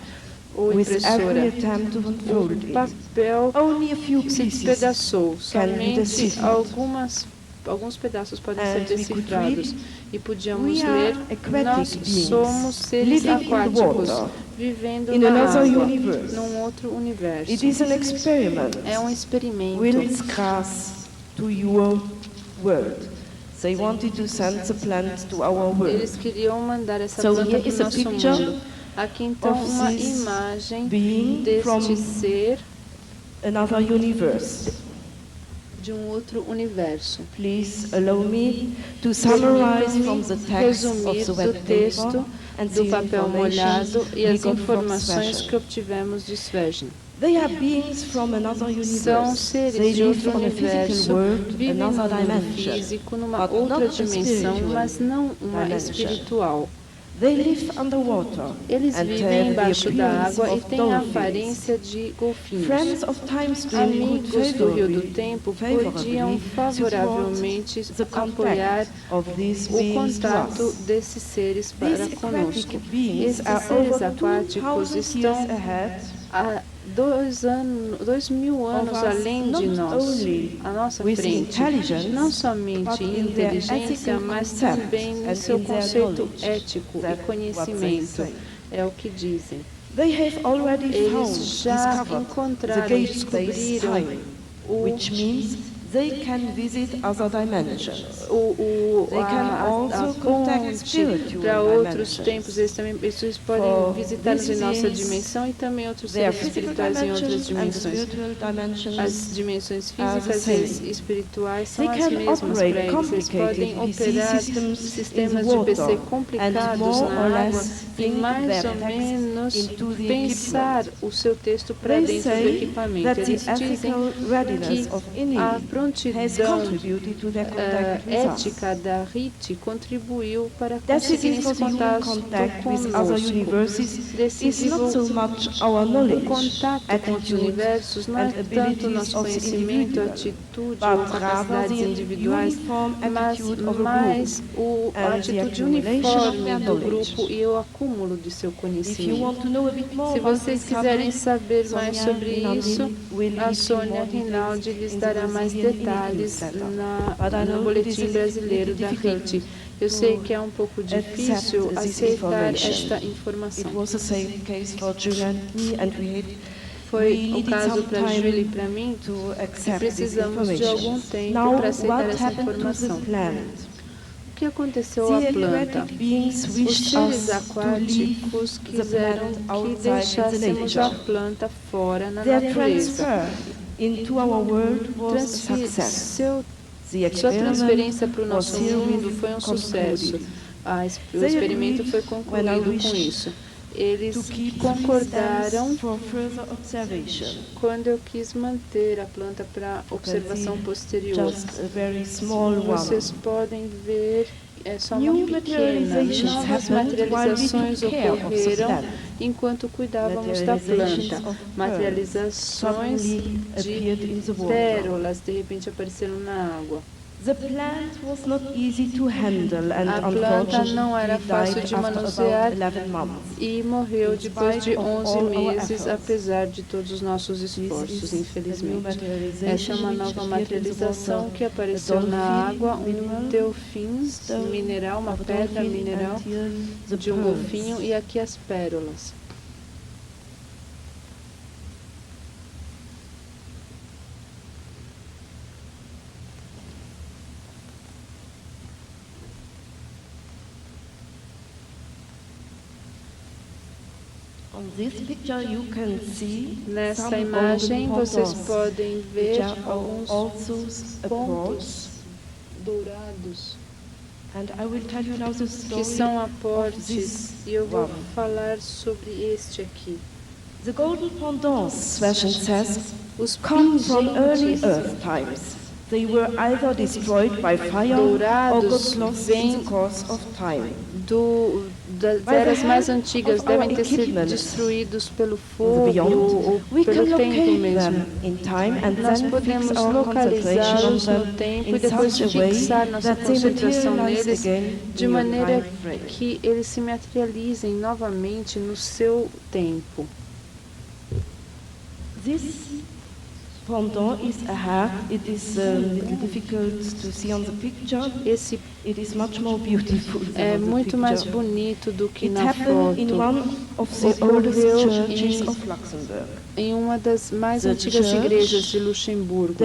Speaker 2: ou
Speaker 1: with every
Speaker 2: impressora.
Speaker 1: attempt to unfold
Speaker 2: O
Speaker 1: it.
Speaker 2: papel
Speaker 1: Only a few
Speaker 2: se
Speaker 1: pieces
Speaker 2: despedaçou.
Speaker 1: can be
Speaker 2: Somente
Speaker 1: deciphered.
Speaker 2: alguns pedaços podem
Speaker 1: And
Speaker 2: ser
Speaker 1: we could
Speaker 2: decifrados.
Speaker 1: read,
Speaker 2: E podíamos
Speaker 1: "We are
Speaker 2: ler,
Speaker 1: aquatic
Speaker 2: nós
Speaker 1: beings,
Speaker 2: somos seres
Speaker 1: living in the
Speaker 2: aquáticos,
Speaker 1: water,
Speaker 2: vivendo
Speaker 1: in
Speaker 2: na
Speaker 1: another
Speaker 2: água,
Speaker 1: universe.
Speaker 2: num outro universo.
Speaker 1: It is an experiment.
Speaker 2: É um experimento.
Speaker 1: Will it cross to your world? They wanted to send the plant to our world.
Speaker 2: Eles queriam mandar essa
Speaker 1: So
Speaker 2: planta
Speaker 1: here
Speaker 2: para
Speaker 1: is
Speaker 2: o
Speaker 1: a
Speaker 2: nosso
Speaker 1: picture
Speaker 2: mundo. Aqui então
Speaker 1: of
Speaker 2: uma
Speaker 1: this
Speaker 2: imagem
Speaker 1: being from
Speaker 2: deste ser
Speaker 1: another universe.
Speaker 2: de um outro universo.
Speaker 1: Please allow me to summarize from the text of
Speaker 2: Resumir
Speaker 1: the
Speaker 2: do
Speaker 1: wet paper
Speaker 2: texto
Speaker 1: and
Speaker 2: do
Speaker 1: the
Speaker 2: papel
Speaker 1: information
Speaker 2: molhado e
Speaker 1: we
Speaker 2: as
Speaker 1: got from
Speaker 2: informações
Speaker 1: Sveshen.
Speaker 2: que obtivemos de Sveshen.
Speaker 1: They are beings from another universe.
Speaker 2: São seres
Speaker 1: They
Speaker 2: de
Speaker 1: live
Speaker 2: outro
Speaker 1: on a physical
Speaker 2: universo,
Speaker 1: world,
Speaker 2: vivem no
Speaker 1: another
Speaker 2: mundo
Speaker 1: dimension.
Speaker 2: físico, numa
Speaker 1: but
Speaker 2: outra
Speaker 1: not a
Speaker 2: dimensão,
Speaker 1: spiritual
Speaker 2: mas não uma
Speaker 1: dimension.
Speaker 2: espiritual.
Speaker 1: They live underwater
Speaker 2: Eles
Speaker 1: and
Speaker 2: vivem
Speaker 1: have the
Speaker 2: embaixo da
Speaker 1: appearance
Speaker 2: água e
Speaker 1: of
Speaker 2: têm a
Speaker 1: dolphins.
Speaker 2: aparência de golfinhos.
Speaker 1: Friends of Time Stream could
Speaker 2: Amigos do Rio do
Speaker 1: favorably,
Speaker 2: Tempo podiam favoravelmente
Speaker 1: support the
Speaker 2: apoiar
Speaker 1: contact of these
Speaker 2: o
Speaker 1: beings to
Speaker 2: contato
Speaker 1: us.
Speaker 2: desses seres para
Speaker 1: These
Speaker 2: conosco.
Speaker 1: aquatic beings
Speaker 2: Esses
Speaker 1: are
Speaker 2: seres
Speaker 1: over
Speaker 2: aquáticos
Speaker 1: 2,000
Speaker 2: estão
Speaker 1: years ahead
Speaker 2: há 2000 anos
Speaker 1: of us,
Speaker 2: além de
Speaker 1: not
Speaker 2: nós,
Speaker 1: only
Speaker 2: à nossa
Speaker 1: with
Speaker 2: frente,
Speaker 1: intelligence,
Speaker 2: não
Speaker 1: but
Speaker 2: somente
Speaker 1: in
Speaker 2: em
Speaker 1: their
Speaker 2: inteligência,
Speaker 1: ethical
Speaker 2: mas
Speaker 1: concept
Speaker 2: também no
Speaker 1: and
Speaker 2: seu
Speaker 1: in their
Speaker 2: conceito
Speaker 1: knowledge.
Speaker 2: ético e
Speaker 1: That's what they
Speaker 2: conhecimento.
Speaker 1: say.
Speaker 2: É o que dizem.
Speaker 1: They have already found,
Speaker 2: Eles já
Speaker 1: discovered the
Speaker 2: encontraram,
Speaker 1: gate-space
Speaker 2: descobriram
Speaker 1: time, which means they can visit other dimensions. They can
Speaker 2: a
Speaker 1: also contact
Speaker 2: ponte
Speaker 1: spiritual
Speaker 2: para outros
Speaker 1: dimensions.
Speaker 2: tempos. Eles
Speaker 1: For
Speaker 2: podem visitar-nos em
Speaker 1: these
Speaker 2: nossa
Speaker 1: beings,
Speaker 2: dimensão e também outros
Speaker 1: Their
Speaker 2: seres
Speaker 1: physical
Speaker 2: espirituais em outras
Speaker 1: dimensions and
Speaker 2: dimensões.
Speaker 1: spiritual dimensions
Speaker 2: As dimensões
Speaker 1: are the
Speaker 2: físicas e as
Speaker 1: same.
Speaker 2: espirituais são
Speaker 1: They
Speaker 2: as
Speaker 1: can
Speaker 2: mesmas para
Speaker 1: operate
Speaker 2: eles. Eles
Speaker 1: complicated
Speaker 2: podem
Speaker 1: PC
Speaker 2: operar
Speaker 1: systems
Speaker 2: sistemas
Speaker 1: in
Speaker 2: de
Speaker 1: the
Speaker 2: PC
Speaker 1: water
Speaker 2: complicados
Speaker 1: and more
Speaker 2: na
Speaker 1: or
Speaker 2: água
Speaker 1: less
Speaker 2: e
Speaker 1: think
Speaker 2: mais
Speaker 1: their
Speaker 2: ou
Speaker 1: text
Speaker 2: menos
Speaker 1: into the
Speaker 2: pensar
Speaker 1: equipment.
Speaker 2: o seu texto para
Speaker 1: They
Speaker 2: dentro do
Speaker 1: say
Speaker 2: equipamento.
Speaker 1: that the
Speaker 2: Eles dizem
Speaker 1: ethical readiness
Speaker 2: que
Speaker 1: of any
Speaker 2: a
Speaker 1: being
Speaker 2: prontidão ética da RIT contribuiu para conseguirem esse contato conosco. Decisivo, o contato com os universos não é tanto nosso conhecimento, atitude ou capacidades individuais, mas mais a atitude uniforme do grupo e o acúmulo de seu conhecimento. Se vocês quiserem saber mais sobre isso, a Sônia Rinaldi lhes dará mais detalhes no Boletim Brasileiro da RIT. Eu sei que é um pouco difícil aceitar esta informação. Foi o caso para Julie e para mim, que precisamos de algum tempo para aceitar essa informação. O que aconteceu à planta? Os seres aquáticos quiseram que deixássemos a planta fora na natureza. Sua transferência para o nosso mundo foi um sucesso. O experimento foi concluído com isso. Eles concordaram quando eu quis manter a planta para observação posterior. Vocês podem ver, é só uma pequena. Novas materializações ocorreram enquanto cuidávamos da planta. Materializações de pérolas de repente apareceram na água. A planta não era fácil de manusear e morreu depois de 11 meses, apesar de todos os nossos esforços, infelizmente. Essa é uma nova materialização que apareceu na água, um delfim mineral, uma pedra mineral de um golfinho, e aqui as pérolas. Nessa imagem vocês podem ver alguns pontos dourados que são aportes, e eu vou falar sobre este aqui. Os pingentes dourados vêm das eras mais antigas, devem ter sido destruídos pelo fogo ou pelo tempo mesmo. Nós podemos localizá-los no tempo e depois fixar nossa concentração neles de maneira que eles se materializem novamente no seu tempo.
Speaker 1: Pendant is a hair. It is a little difficult to see on the picture. It is much more beautiful.
Speaker 2: É muito mais bonito do que na foto.
Speaker 1: Ocorreu
Speaker 2: em uma das mais antigas igrejas de Luxemburgo.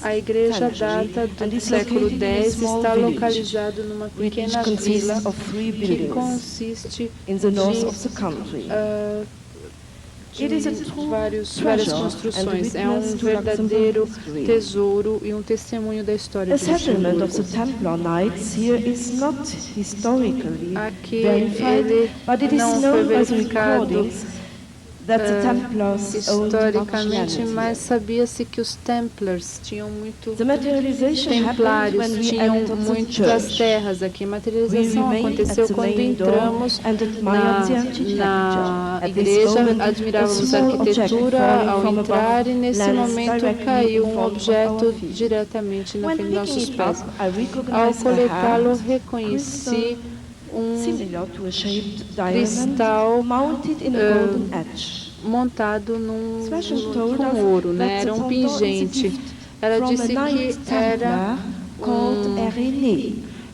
Speaker 2: A igreja data do século X, está localizado numa pequena vila que consiste de várias construções. É um verdadeiro tesouro e um testemunho da história de Luxemburgo. Aqui ele não foi verificado historicamente, mas sabia-se que os Templars tinham templários tinham muitas terras aqui. A materialização aconteceu quando entramos na igreja, admirávamos a arquitetura ao entrar e nesse momento caiu um objeto diretamente na frente dos nossos pés. Ao coletá-lo, reconheci cristal montado com ouro, né? Era um pingente. Ela disse que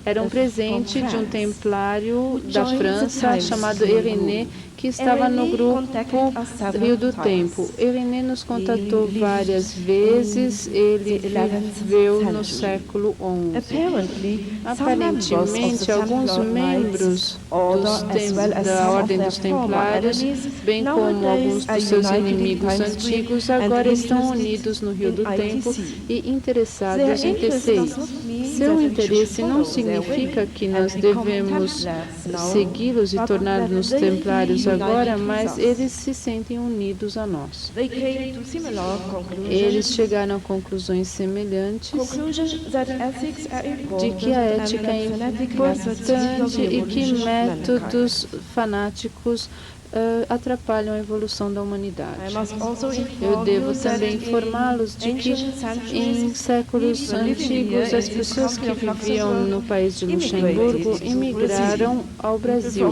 Speaker 2: era um presente de um templário da França chamado Irénée, que estava no grupo Rio do Tempo. Irénée nos contatou várias vezes, ele viveu no século XI. Aparentemente, alguns membros da Ordem dos Templários, bem como alguns dos seus inimigos antigos, agora estão unidos no Rio do Tempo e interessados em TCI. Seu interesse não significa que nós devemos segui-los e tornar-nos templários agora, mas eles se sentem unidos a nós.
Speaker 1: They came to similar
Speaker 2: Eles
Speaker 1: conclusions
Speaker 2: chegaram a conclusões semelhantes
Speaker 1: that ethics are
Speaker 2: de que a ética é importante e que métodos fanáticos atrapalham a evolução da humanidade. Eu devo também informá-los de que em séculos antigos as pessoas que viviam no país de Luxemburgo imigraram ao Brasil.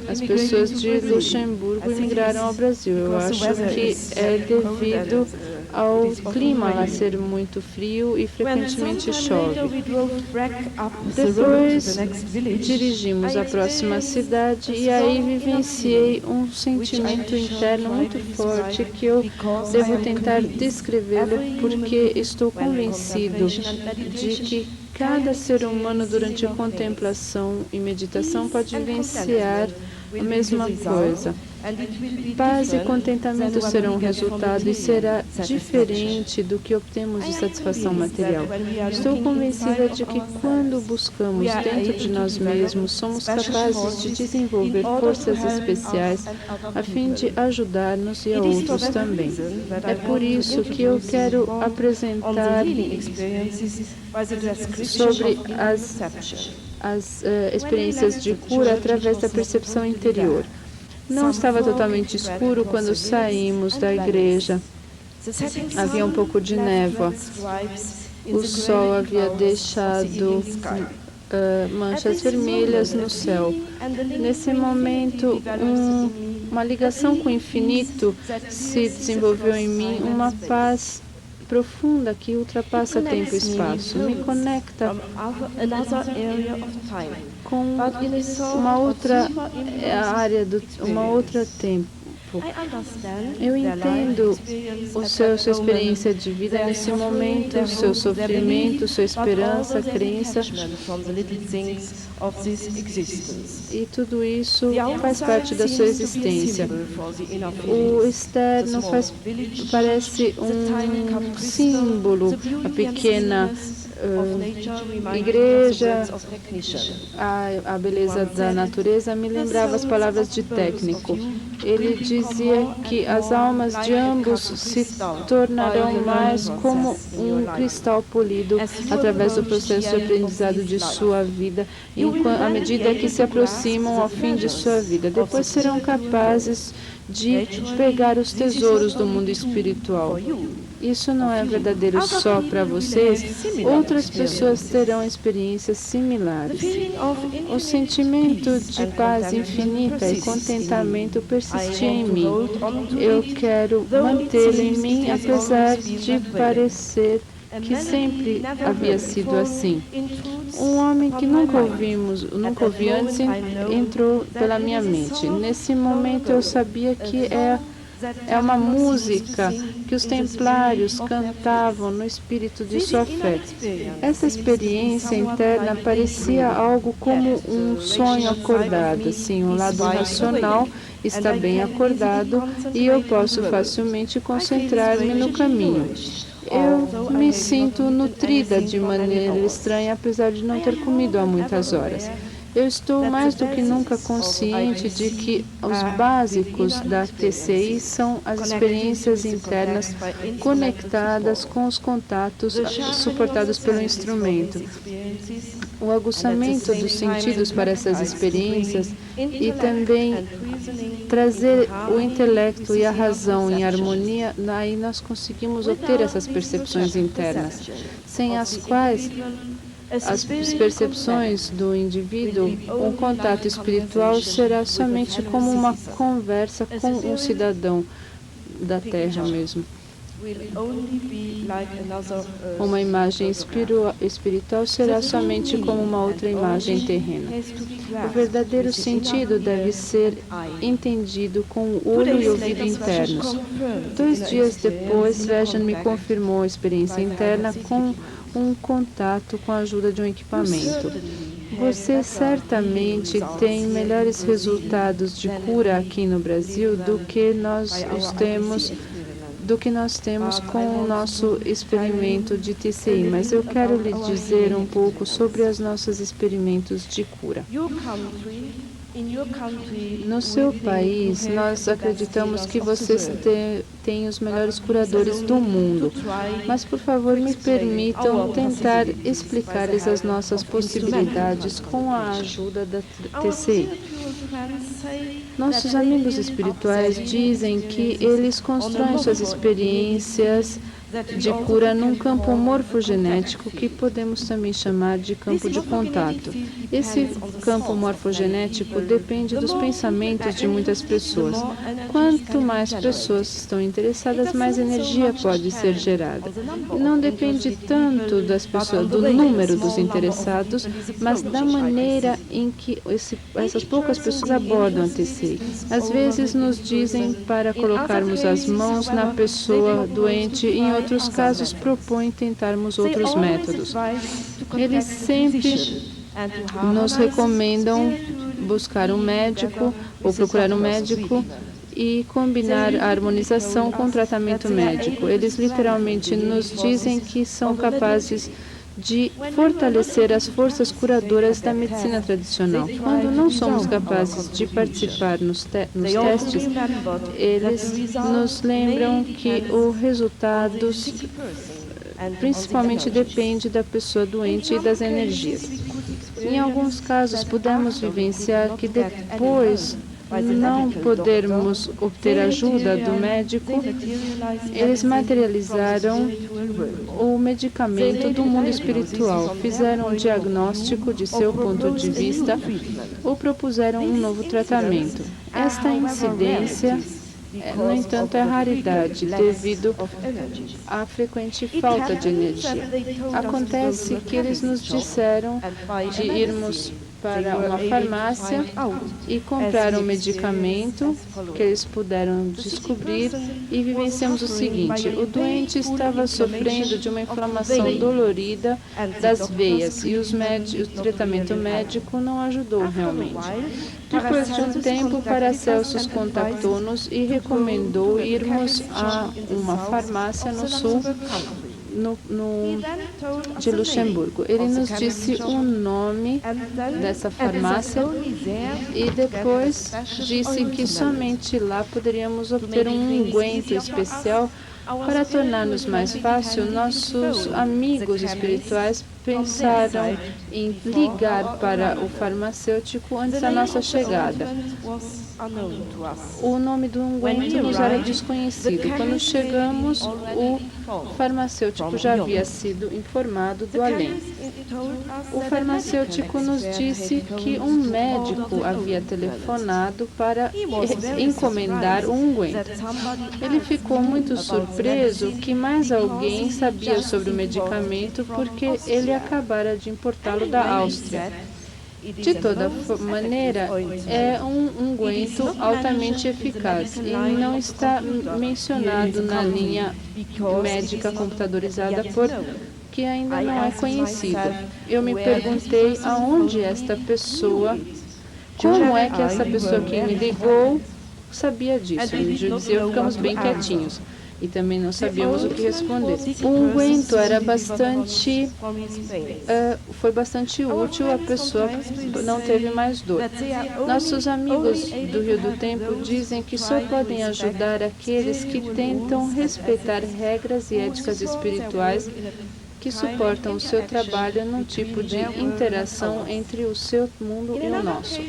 Speaker 2: As pessoas de Luxemburgo imigraram ao Brasil. Eu acho que é devido ao clima lá ser muito frio e frequentemente chove. Depois dirigimos à próxima cidade e aí vivenciei um sentimento interno muito forte que eu devo tentar descrevê-lo porque estou convencido de que cada ser humano durante a contemplação e meditação pode vivenciar a mesma coisa. Paz e contentamento serão o resultado e será diferente do que obtemos de satisfação material. Estou convencida de que quando buscamos dentro de nós mesmos, somos capazes de desenvolver forças especiais a fim de ajudar-nos e a outros também. É por isso que eu quero apresentar sobre as experiências de cura através da percepção interior. Não estava totalmente escuro quando saímos da igreja. Havia um pouco de névoa. O sol havia deixado manchas vermelhas no céu. Nesse momento, uma ligação com o infinito se desenvolveu em mim, uma paz profunda que ultrapassa tempo e espaço. Me conecta com uma outra área, uma outra tempo. Eu entendo sua experiência de vida nesse momento, o seu sofrimento, sua esperança, crença. E tudo isso faz parte da sua existência. O externo parece um símbolo, a pequena igreja, a beleza da natureza me lembrava as palavras de técnico. Ele dizia que as almas de ambos se tornarão mais como um cristal polido através do processo de aprendizado de sua vida, à medida que se aproximam ao fim de sua vida. Depois serão capazes de pegar os tesouros do mundo espiritual. Isso não é verdadeiro só para vocês, outras pessoas terão experiências similares. O sentimento de paz infinita e contentamento persistia em mim. Eu quero mantê-lo em mim, apesar de parecer que sempre havia sido assim. Um homem que nunca ouvi antes entrou pela minha mente. Nesse momento eu sabia que é uma música que os templários cantavam no espírito de sua fé. Essa experiência interna parecia algo como um sonho acordado. Assim, o lado racional está bem acordado e eu posso facilmente concentrar-me no caminho. Eu me sinto nutrida de maneira estranha, apesar de não ter comido há muitas horas. Eu estou mais do que nunca consciente de que os básicos da TCI são as experiências internas conectadas com os contatos suportados pelo instrumento. O aguçamento dos sentidos para essas experiências e também trazer o intelecto e a razão em harmonia, aí nós conseguimos obter essas percepções internas, sem as quais as percepções do indivíduo, um contato espiritual será somente como uma conversa com um cidadão da Terra mesmo. Uma imagem espiritual será somente como uma outra imagem terrena. O verdadeiro sentido deve ser entendido com o olho e ouvido internos. 2 dias depois, Sveshan me confirmou a experiência interna com um contato com a ajuda de um equipamento. Você certamente tem melhores resultados de cura aqui no Brasil do que nós temos com o nosso experimento de TCI, mas eu quero lhe dizer um pouco sobre os nossos experimentos de cura. No seu país, nós acreditamos que vocês têm os melhores curadores do mundo, mas por favor me permitam tentar explicar-lhes as nossas possibilidades com a ajuda da TCI. Nossos amigos espirituais dizem que eles constroem suas experiências de cura num campo morfogenético que podemos também chamar de campo de contato. Esse campo morfogenético depende dos pensamentos de muitas pessoas. Quanto mais pessoas estão interessadas, mais energia pode ser gerada. Não depende tanto das pessoas, do número dos interessados, mas da maneira em que essas poucas pessoas abordam a TCI. Às vezes nos dizem para colocarmos as mãos na pessoa doente, em outros casos propõem tentarmos outros métodos. Eles sempre nos recomendam buscar um médico ou procurar um médico e combinar a harmonização com o tratamento médico. Eles literalmente nos dizem que são capazes de fortalecer as forças curadoras da medicina tradicional. Quando não somos capazes de participar nos testes, eles nos lembram que os resultados principalmente depende da pessoa doente e das energias. Em alguns casos, pudemos vivenciar que depois não podermos obter ajuda do médico, eles materializaram o medicamento do mundo espiritual, fizeram um diagnóstico de seu ponto de vista ou propuseram um novo tratamento. Esta incidência, no entanto, é raridade devido à frequente falta de energia. Acontece que eles nos disseram de irmos para uma farmácia e comprar um medicamento que eles puderam descobrir e vivenciamos o seguinte: o doente estava sofrendo de uma inflamação dolorida das veias e o tratamento médico não ajudou realmente. Depois de um tempo, Paracelsus contactou-nos e recomendou irmos a uma farmácia no sul de Luxemburgo. Ele nos disse o nome dessa farmácia e depois disse que somente lá poderíamos obter um unguento especial para tornar-nos mais fácil. Nossos amigos espirituais pensaram em ligar para o farmacêutico antes da nossa chegada. O nome do unguento nos era desconhecido. Quando chegamos, o farmacêutico já havia sido informado do além. O farmacêutico nos disse que um médico havia telefonado para encomendar o unguento. Ele ficou muito surpreso que mais alguém sabia sobre o medicamento porque ele acabara de importá-lo da Áustria. De toda maneira, é um unguento altamente eficaz e não está mencionado na linha médica computadorizada porque ainda não é conhecido. Eu me perguntei aonde esta pessoa, como é que essa pessoa que me ligou sabia disso. E eu ficamos bem quietinhos. E também não sabíamos o que responder. O unguento era foi bastante útil, a pessoa não teve mais dor. Nossos amigos do Rio do Tempo dizem que só podem ajudar aqueles que tentam respeitar regras e éticas espirituais que suportam o seu trabalho num tipo de interação entre o seu mundo e o nosso.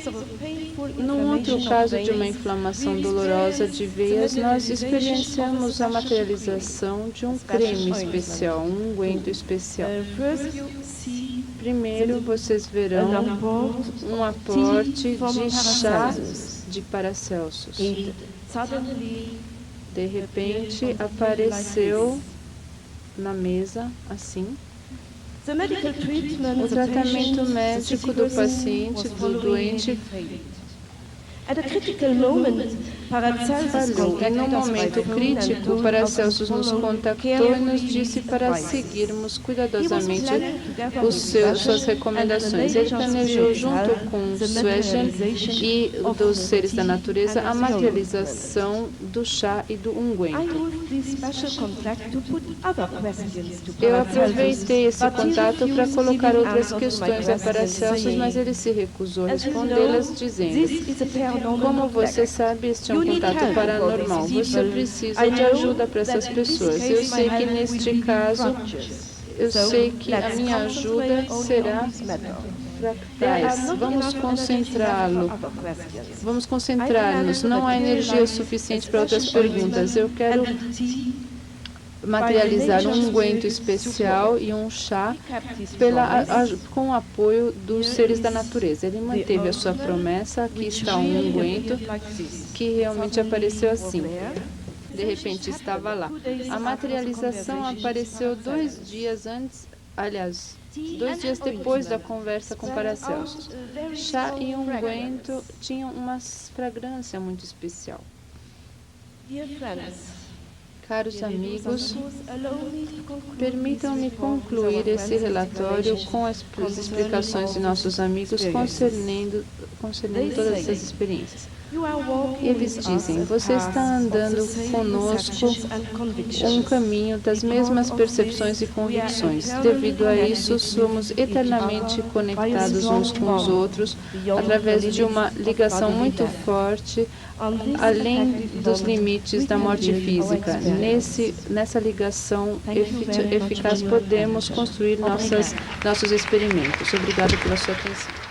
Speaker 2: Num outro caso de uma inflamação dolorosa de veias, nós experienciamos a materialização de um creme especial, um unguento especial. Primeiro, vocês verão um aporte de chá de Paracelsus. De repente, apareceu na mesa, assim, o tratamento médico do paciente, do doente, falhou e, no momento crítico, Paracelsus nos contactou e nos disse para seguirmos cuidadosamente suas recomendações. Ele planejou, junto com Schwegen e dos seres da natureza, a materialização do chá e do unguento. Eu aproveitei esse contato para colocar outras questões a Paracelsus, mas ele se recusou a respondê-las, dizendo: como você sabe, este é um contato paranormal. Você precisa de ajuda para essas pessoas. Eu sei que neste caso, eu sei que a minha ajuda será fractais. Vamos concentrar-nos. Não há energia suficiente para outras perguntas. Eu quero materializar um unguento especial e um chá com o apoio dos seres da natureza. Ele manteve a sua promessa. Aqui está um unguento que realmente apareceu assim. De repente estava lá. A materialização apareceu 2 dias antes, aliás, 2 dias depois da conversa com Paracelsus. Chá e unguento tinham uma fragrância muito especial. Caros amigos, permitam-me concluir esse relatório com as explicações de nossos amigos concernendo todas essas experiências. Eles dizem: você está andando conosco um caminho das mesmas percepções e convicções. Devido a isso, somos eternamente conectados uns com os outros através de uma ligação muito forte, além dos limites da morte física. Nessa ligação eficaz, podemos construir nossos experimentos. Obrigado pela sua atenção.